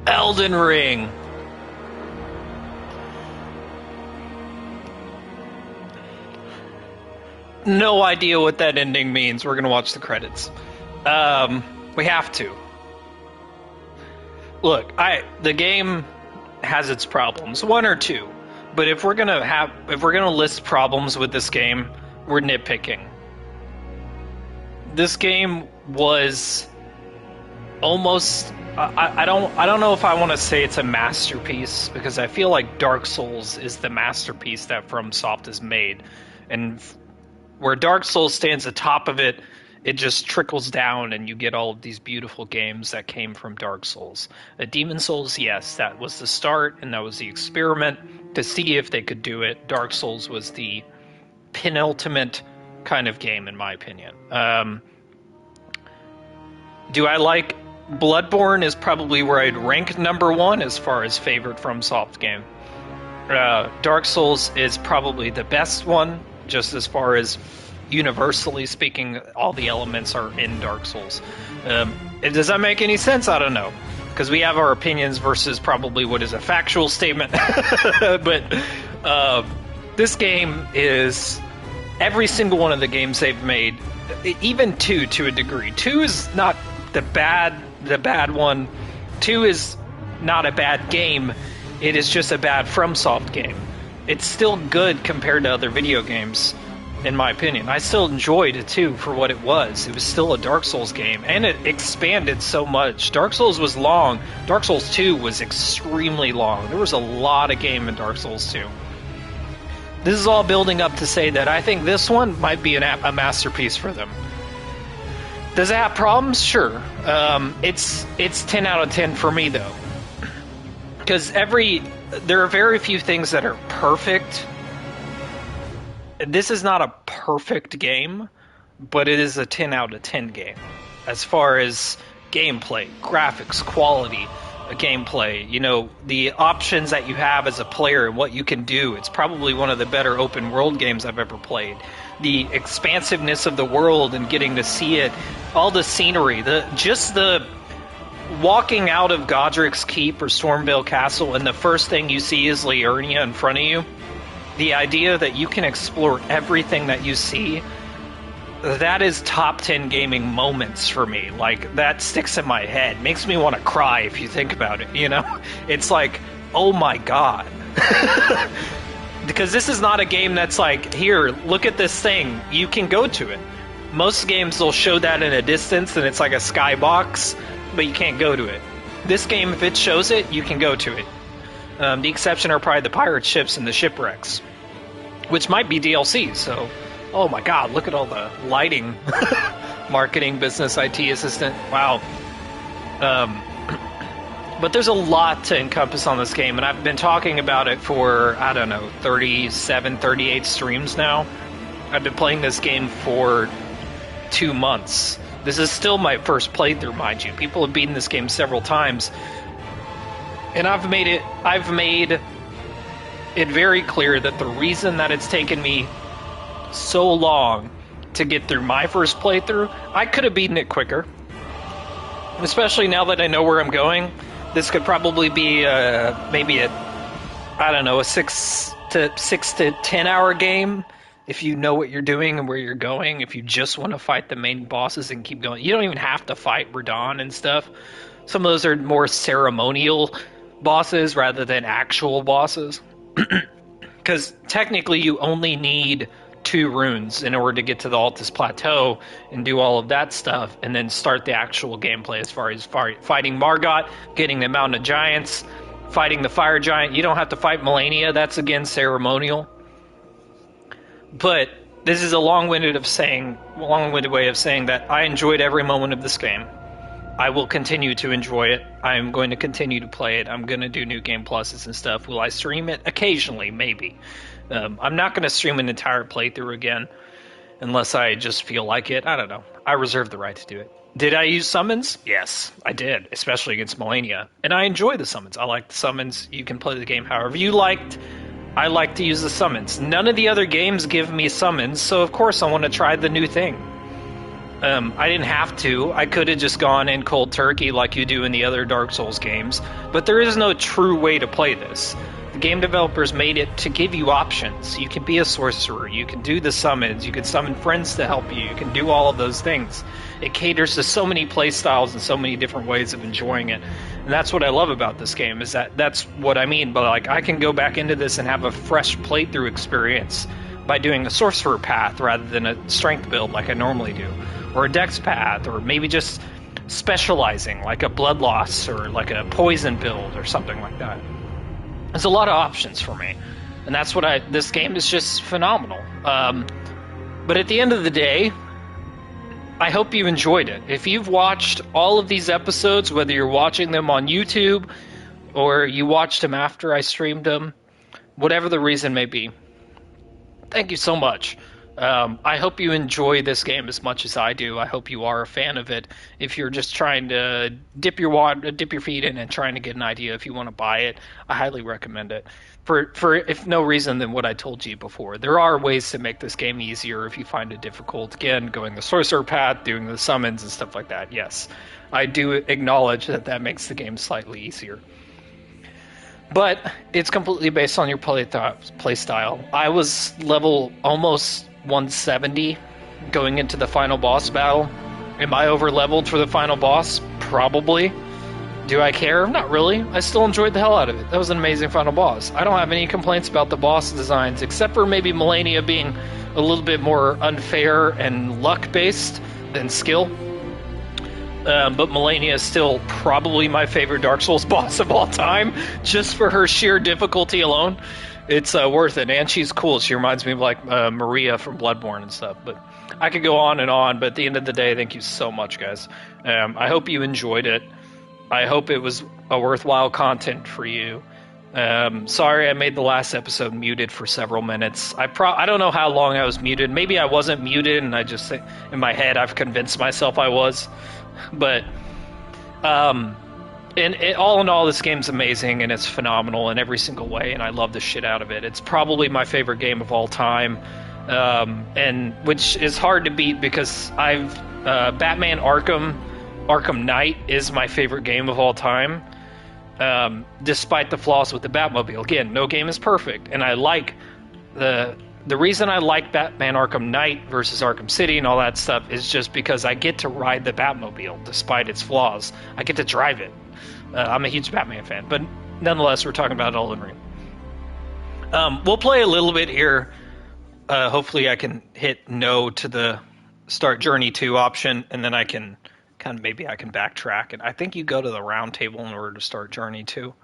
Elden Ring. No idea what that ending means. We're gonna watch the credits. We have to. Look, the game has its problems, one or two. But if we're gonna list problems with this game, we're nitpicking. This game was almost. I don't know if I want to say it's a masterpiece, because I feel like Dark Souls is the masterpiece that FromSoft has made, and where Dark Souls stands atop of it, it just trickles down and you get all of these beautiful games that came from Dark Souls. Demon Souls, yes, that was the start and that was the experiment to see if they could do it. Dark Souls was the penultimate kind of game, in my opinion. Do I like Bloodborne? Is probably where I'd rank number one as far as favorite FromSoft game. Dark Souls is probably the best one, just as far as universally speaking, all the elements are in Dark Souls. Does that make any sense? I don't know, because we have our opinions versus probably what is a factual statement. But this game is every single one of the games they've made, even 2 to a degree. 2 is not the bad one. 2 is not a bad game. It is just a bad FromSoft game. It's still good compared to other video games, in my opinion. I still enjoyed it too for what it was. It was still a Dark Souls game, and it expanded so much. Dark Souls was long. Dark Souls 2 was extremely long. There was a lot of game in Dark Souls 2. This is all building up to say that I think this one might be a masterpiece for them. Does it have problems? Sure. It's 10 out of 10 for me, though. Because there are very few things that are perfect. This is not a perfect game, but it is a 10 out of 10 game. As far as gameplay, graphics, quality, gameplay, the options that you have as a player and what you can do. It's probably one of the better open world games I've ever played. The expansiveness of the world and getting to see it, all the scenery, just the walking out of Godric's Keep or Stormvale Castle, and the first thing you see is Liurnia in front of you. The idea that you can explore everything that you see, that is top 10 gaming moments for me. Like, that sticks in my head. Makes me want to cry if you think about it, It's like, oh my god. Because this is not a game that's like, here, look at this thing. You can go to it. Most games will show that in a distance and it's like a skybox, but you can't go to it. This game, if it shows it, you can go to it. The exception are probably the pirate ships and the shipwrecks, which might be DLC, so... Oh my god, look at all the lighting. Marketing, business, IT assistant. Wow. But there's a lot to encompass on this game, and I've been talking about it for, 37, 38 streams now. I've been playing this game for 2 months. This is still my first playthrough, mind you. People have beaten this game several times. And I've made it very clear that the reason that it's taken me so long to get through my first playthrough, I could have beaten it quicker. Especially now that I know where I'm going. This could probably be maybe a 6 to 10 hour game if you know what you're doing and where you're going. If you just want to fight the main bosses and keep going, you don't even have to fight Radon and stuff. Some of those are more ceremonial bosses rather than actual bosses. Because technically you only need 2 runes in order to get to the Altus Plateau and do all of that stuff, and then start the actual gameplay as far as fighting Margot, getting the Mountain of Giants, fighting the Fire Giant. You don't have to fight Melania. That's, again, ceremonial. But this is a long-winded way of saying that I enjoyed every moment of this game. I will continue to enjoy it. I'm going to continue to play it. I'm going to do new game pluses and stuff. Will I stream it? Occasionally, maybe. I'm not going to stream an entire playthrough again unless I just feel like it. I don't know. I reserve the right to do it. Did I use summons? Yes, I did, especially against Melania. And I enjoy the summons. I like the summons. You can play the game however you liked. I like to use the summons. None of the other games give me summons, so of course I want to try the new thing. I didn't have to. I could have just gone in cold turkey like you do in the other Dark Souls games, but there is no true way to play this. The game developers made it to give you options. You can be a sorcerer, you can do the summons, you can summon friends to help you, you can do all of those things. It caters to so many play styles and so many different ways of enjoying it. And that's what I love about this game, is that that's what I mean. But like, I can go back into this and have a fresh playthrough experience by doing a sorcerer path rather than a strength build like I normally do, or a dex path, or maybe just specializing like a blood loss or like a poison build or something like that. There's a lot of options for me, and that's what this game is just phenomenal. But at the end of the day, I hope you enjoyed it. If you've watched all of these episodes, whether you're watching them on YouTube or you watched them after I streamed them, whatever the reason may be, thank you so much. I hope you enjoy this game as much as I do. I hope you are a fan of it. If you're just trying to dip your feet in and trying to get an idea if you want to buy it, I highly recommend it. For if no reason than what I told you before. There are ways to make this game easier if you find it difficult. Again, going the sorcerer path, doing the summons and stuff like that. Yes, I do acknowledge that makes the game slightly easier. But it's completely based on your play style. I was level almost 170 going into the final boss battle. Am I over leveled for the final boss? Probably. Do I care? Not really. I still enjoyed the hell out of it. That was an amazing final boss. I don't have any complaints about the boss designs, except for maybe Melania being a little bit more unfair and luck based than skill. But Melania is still probably my favorite Dark Souls boss of all time, just for her sheer difficulty alone. It's worth it, and she's cool. She reminds me of like Maria from Bloodborne and stuff. But I could go on, but at the end of the day, thank you so much, guys. I hope you enjoyed it. I hope it was a worthwhile content for you. Sorry I made the last episode muted for several minutes. I don't know how long I was muted. Maybe I wasn't muted, and I just think in my head I've convinced myself I was. But all in all, this game's amazing, and it's phenomenal in every single way, and I love the shit out of it. It's probably my favorite game of all time, and which is hard to beat because Batman Arkham Knight is my favorite game of all time, despite the flaws with the Batmobile. Again, no game is perfect, and I like the reason I like Batman Arkham Knight versus Arkham City and all that stuff is just because I get to ride the Batmobile despite its flaws. I get to drive it. I'm a huge Batman fan, but nonetheless, we're talking about Elden Ring. We'll play a little bit here. Hopefully I can hit no to the start Journey 2 option, and then I can maybe I can backtrack. And I think you go to the round table in order to start Journey 2.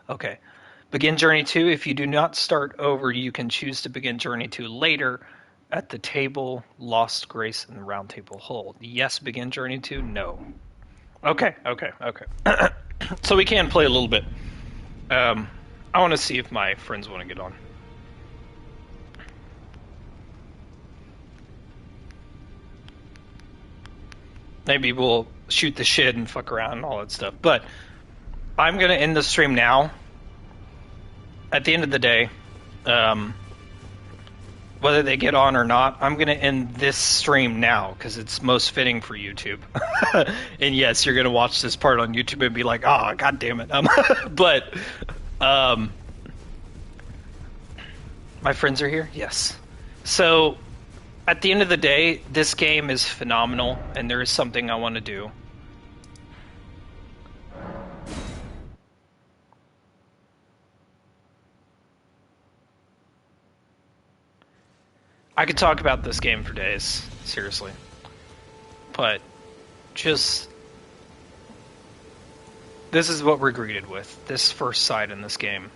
Okay. Begin Journey 2. If you do not start over, you can choose to begin Journey 2 later at the table, Lost Grace, and the round table hold. Yes, begin Journey 2? No. Okay. So we can play a little bit. I want to see if my friends want to get on. Maybe we'll shoot the shit and fuck around and all that stuff. But I'm going to end the stream now. At the end of the day, whether they get on or not, I'm going to end this stream now because it's most fitting for YouTube. And yes, you're going to watch this part on YouTube and be like, oh, god damn it. But my friends are here? Yes. So at the end of the day, this game is phenomenal, and there is something I want to do. I could talk about this game for days, seriously. But just this is what we're greeted with, this first sight in this game.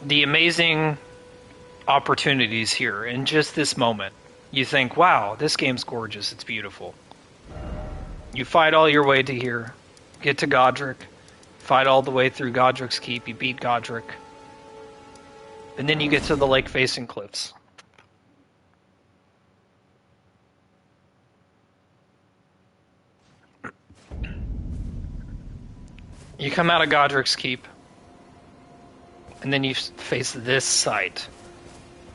The amazing opportunities here in just this moment. You think, wow, this game's gorgeous, it's beautiful. You fight all your way to here, get to Godric, fight all the way through Godric's Keep, you beat Godric. And then you get to the lake-facing cliffs. You come out of Godric's Keep, and then you face this site.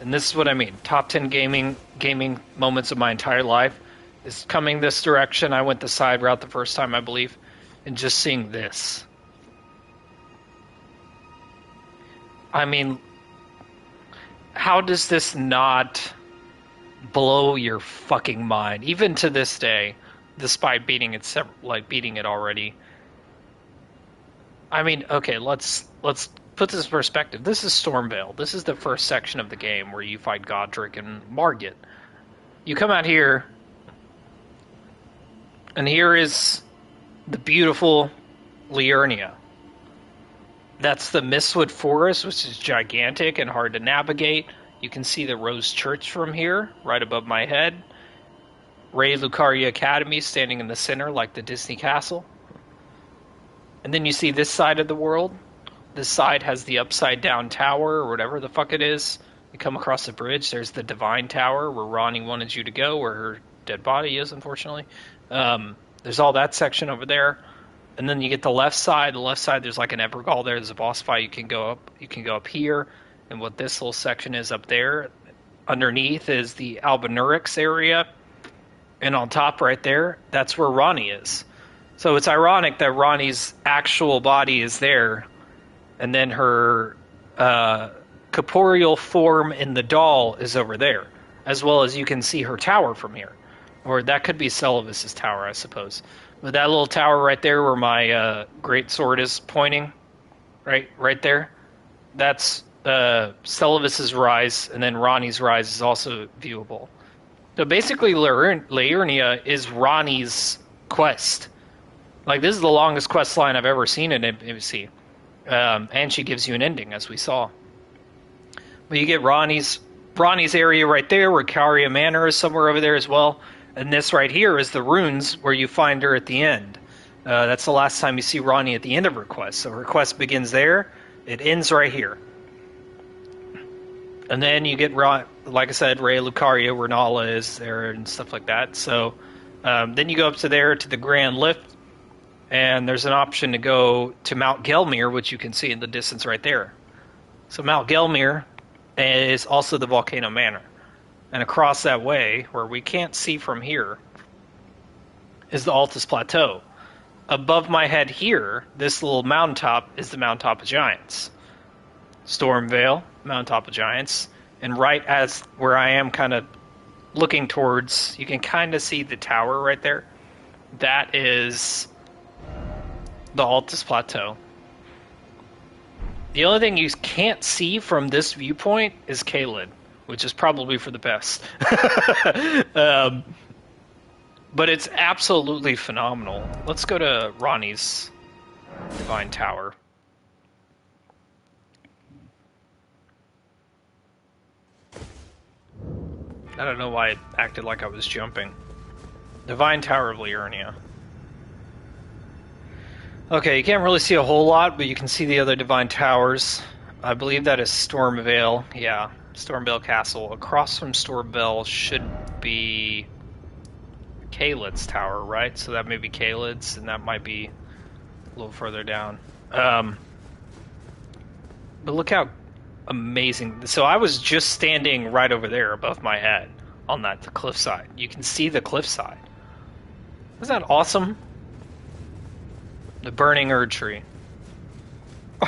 And this is what I mean. Top 10 gaming moments of my entire life is coming this direction. I went the side route the first time, I believe, and just seeing this. I mean, how does this not blow your fucking mind, even to this day, despite beating it already? I mean, okay, let's put this in perspective. This is Stormvale. This is the first section of the game where you fight Godric and Margit. You come out here, and here is the beautiful Liurnia. That's the Mistwood Forest, which is gigantic and hard to navigate. You can see the Rose Church from here, right above my head. Ray Lucaria Academy standing in the center like the Disney Castle. And then you see this side of the world. This side has the upside down tower, or whatever the fuck it is. You come across the bridge, there's the Divine Tower, where Ronnie wanted you to go, where her dead body is, unfortunately. There's all that section over there. And then you get the left side. The left side, there's like an Evergall there. There's a boss fight. You can go up here. And what this little section is up there, underneath is the Albinurix area. And on top right there, that's where Ronnie is. So it's ironic that Ronnie's actual body is there. And then her corporeal form in the doll is over there. As well as you can see her tower from here. Or that could be Celavis's tower, I suppose. But that little tower right there where my great sword is pointing, right there, that's Celavis's rise, and then Ronnie's rise is also viewable. So basically, Liurnia is Ronnie's quest. Like, this is the longest quest line I've ever seen in MC. And she gives you an ending, as we saw. But you get Ronnie's area right there, where Caria Manor is somewhere over there as well. And this right here is the runes where you find her at the end. That's the last time you see Ronnie at the end of her quest. So her quest begins there. It ends right here. And then you get, like I said, Ray Lucaria, where Nala is there and stuff like that. So then you go up to there to the Grand Lift. And there's an option to go to Mount Gelmir, which you can see in the distance right there. So Mount Gelmir is also the Volcano Manor. And across that way, where we can't see from here, is the Altus Plateau. Above my head here, this little mountaintop is the Mountaintop of Giants. Stormvale, Mountaintop of Giants. And right as where I am kind of looking towards, you can kind of see the tower right there. That is the Altus Plateau. The only thing you can't see from this viewpoint is Caelid, which is probably for the best. But it's absolutely phenomenal. Let's go to Ronnie's Divine Tower. I don't know why it acted like I was jumping. Divine Tower of Liurnia. Okay, you can't really see a whole lot, but you can see the other Divine Towers. I believe that is Stormvale. Yeah, Stormvale Castle. Across from Stormvale should be Caelid's Tower, right? So that may be Caelid's, and that might be a little further down. But look how amazing. So I was just standing right over there above my head on that cliffside. You can see the cliffside. Isn't that awesome? The Burning Erd Tree.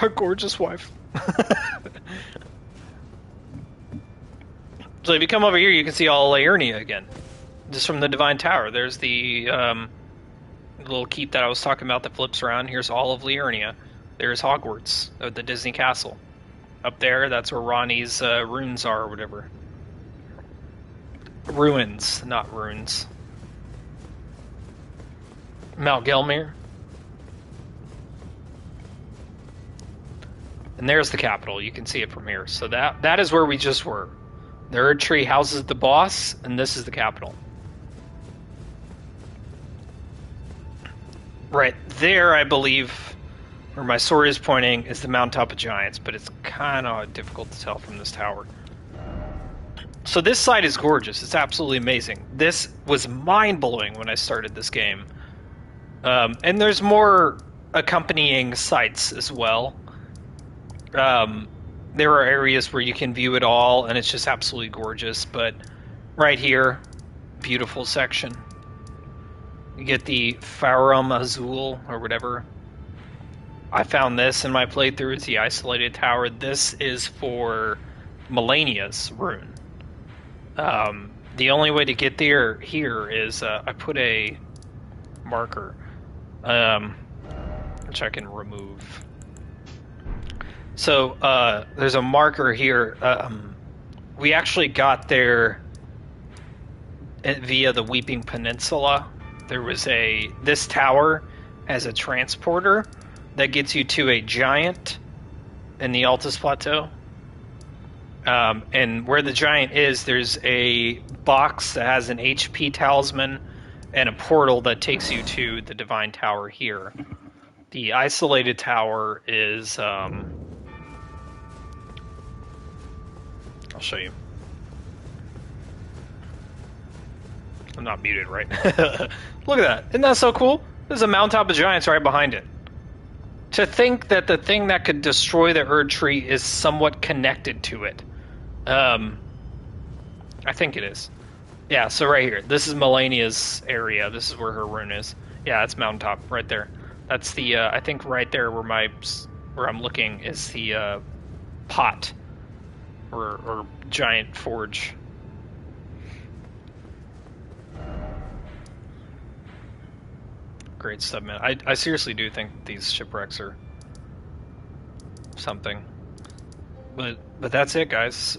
Our gorgeous wife. So if you come over here, you can see all Liurnia again. Just from the Divine Tower. There's the little keep that I was talking about that flips around. Here's all of Liurnia. There's Hogwarts, the Disney Castle. Up there, that's where Ronnie's runes are, or whatever. Ruins, not runes. Mount Gelmir. And there's the capital. You can see it from here. So that is where we just were. The Erd Tree houses the boss, and this is the capital. Right there, I believe, where my sword is pointing, is the Mountaintop of Giants, but it's kind of difficult to tell from this tower. So this site is gorgeous. It's absolutely amazing. This was mind-blowing when I started this game. And there's more accompanying sites as well. there are areas where you can view it all, and it's just absolutely gorgeous. But right here, beautiful section. You get the Farum Azul, or whatever. I found this in my playthrough. It's the Isolated Tower. This is for Melania's rune. The only way to get there here is I put a marker, which I can remove. So there's a marker here. We actually got there via the Weeping Peninsula. There was this tower as a transporter that gets you to a giant in the Altus Plateau. And where the giant is, there's a box that has an HP talisman and a portal that takes you to the Divine Tower here. The Isolated Tower is... I'll show you. I'm not muted, right? Look at that. Isn't that so cool? There's a mountaintop of giants right behind it. To think that the thing that could destroy the Erd Tree is somewhat connected to it. I think it is. Yeah, so right here. This is Melania's area. This is where her rune is. Yeah, it's mountaintop right there. That's the, I think right there where I'm looking is the, pot. Or giant forge. Great stuff, man. I seriously do think these shipwrecks are something. But that's it, guys.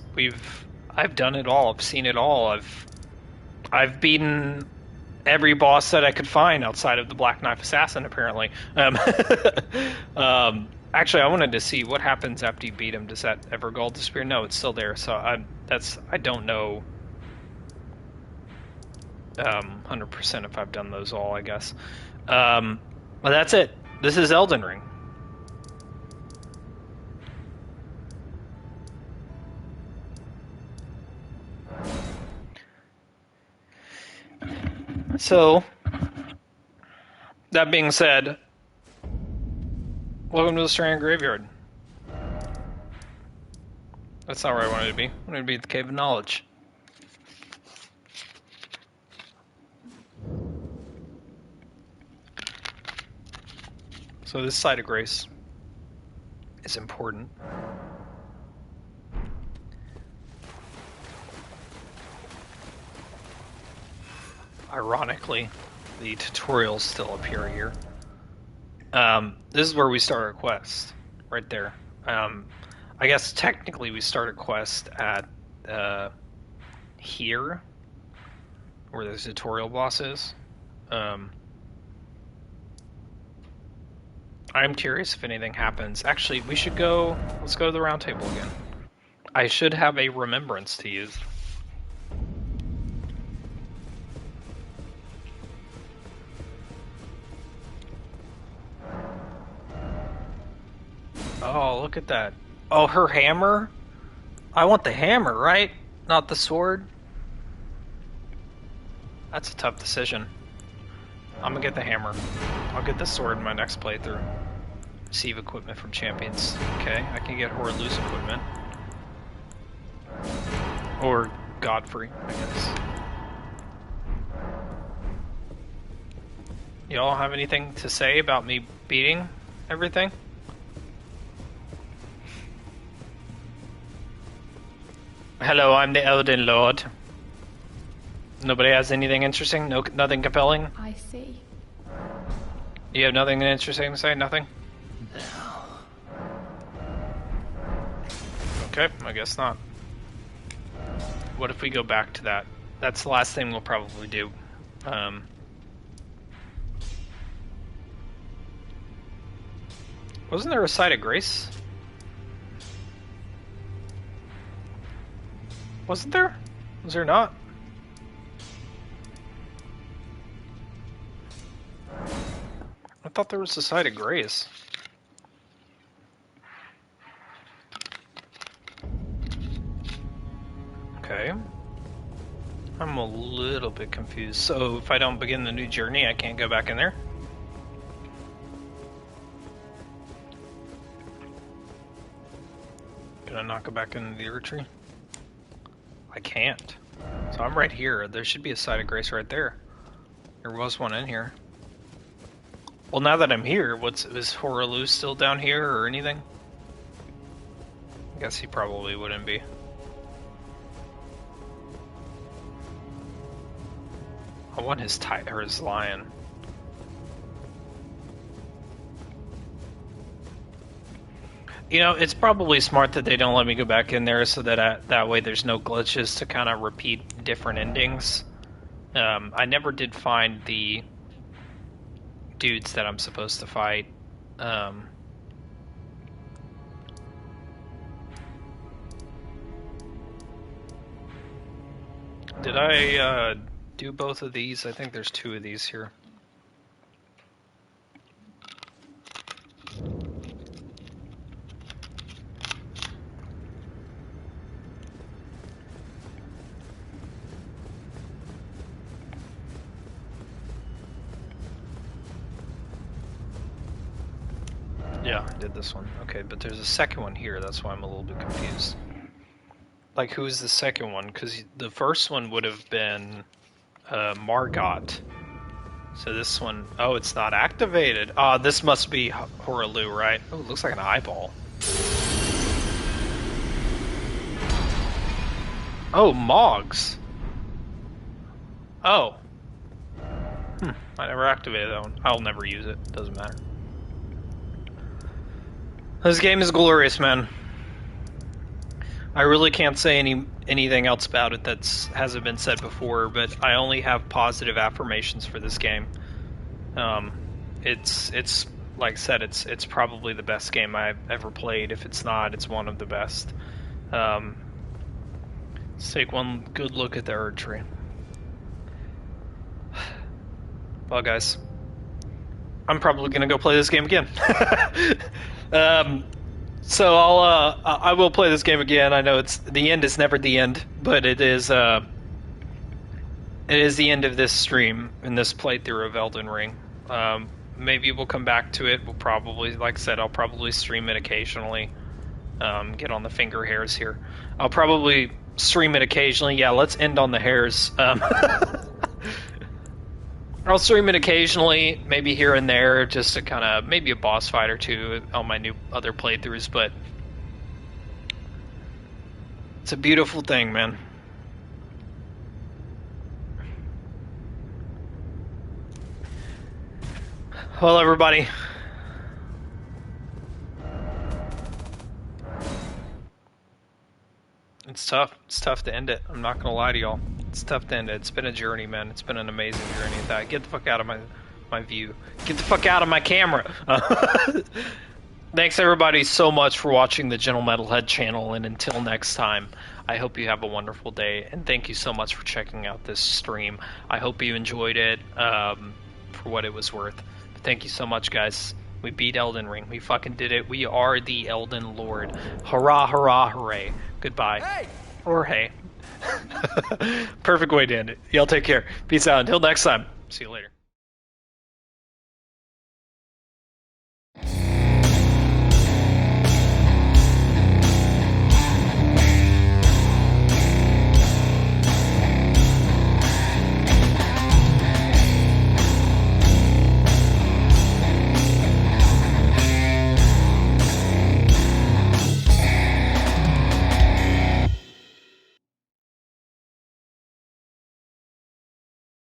I've done it all. I've seen it all. I've beaten every boss that I could find outside of the Black Knife Assassin, apparently. Actually, I wanted to see what happens after you beat him. Does that Evergold disappear? No, it's still there. So I don't know 100% if I've done those all, I guess. Well, that's it. This is Elden Ring. So, that being said, welcome to the Strand Graveyard. That's not where I wanted to be. I wanted to be at the Cave of Knowledge. So this site of grace is important. Ironically, the tutorials still appear here. This is where we start our quest, right there. I guess technically we start a quest at here, where the tutorial boss is. I'm curious if anything happens. Actually, we should go... Let's go to the round table again. I should have a remembrance to use. Oh, look at that. Oh, her hammer? I want the hammer, right? Not the sword? That's a tough decision. I'm gonna get the hammer. I'll get the sword in my next playthrough. Receive equipment from champions. Okay, I can get Horlu's equipment. Or Godfrey, I guess. Y'all have anything to say about me beating everything? Hello, I'm the Elden Lord. Nobody has anything interesting? No, nothing compelling? I see. You have nothing interesting to say? Nothing? Okay, I guess not. What if we go back to that? That's the last thing we'll probably do. Wasn't there a site of grace? Wasn't there? Was there not? I thought there was a site of grace. Okay. I'm a little bit confused. So if I don't begin the new journey, I can't go back in there? Can I knock it back into the Erdtree? I can't. So I'm right here. There should be a site of grace right there. There was one in here. Well, now that I'm here, is Horalu still down here or anything? I guess he probably wouldn't be. I want his his lion. You know, it's probably smart that they don't let me go back in there so that that way there's no glitches to kind of repeat different endings. I never did find the dudes that I'm supposed to fight. Did I do both of these? I think there's 2 of these here. Yeah, I did this one. Okay, but there's a second one here. That's why I'm a little bit confused. Like, who is the second one? Because the first one would have been Margot. So this one... Oh, it's not activated. This must be Horalu, right? Oh, it looks like an eyeball. Oh, Moggs. Oh. I never activated that one. I'll never use it. Doesn't matter. This game is glorious, man. I really can't say anything else about it that hasn't been said before, but I only have positive affirmations for this game. It's like I said, it's probably the best game I've ever played. If it's not, it's one of the best. Let's take one good look at the Erdtree. Well, guys, I'm probably gonna go play this game again. So I will play this game again. I know it's the end is never the end, but it is the end of this stream and this playthrough of Elden Ring. Maybe we'll come back to it. We'll probably, like I said, I'll probably stream it occasionally. Get on the finger hairs here. I'll probably stream it occasionally. Yeah, let's end on the hairs. I'll stream it occasionally, maybe here and there, just to kind of, maybe a boss fight or 2 on my new other playthroughs, but it's a beautiful thing, man. Well, everybody. It's tough. It's tough to end it. I'm not gonna lie to y'all. It's tough to end it. It's been a journey, man. It's been an amazing journey. Get the fuck out of my view. Get the fuck out of my camera. Thanks everybody so much for watching the Gentle Metalhead channel, and until next time, I hope you have a wonderful day, and thank you so much for checking out this stream. I hope you enjoyed it for what it was worth. But thank you so much, guys. We beat Elden Ring. We fucking did it. We are the Elden Lord. Hurrah, hurrah, hooray. Goodbye. Hey! Or hey. Perfect way to end it. Y'all take care. Peace out. Until next time. See you later.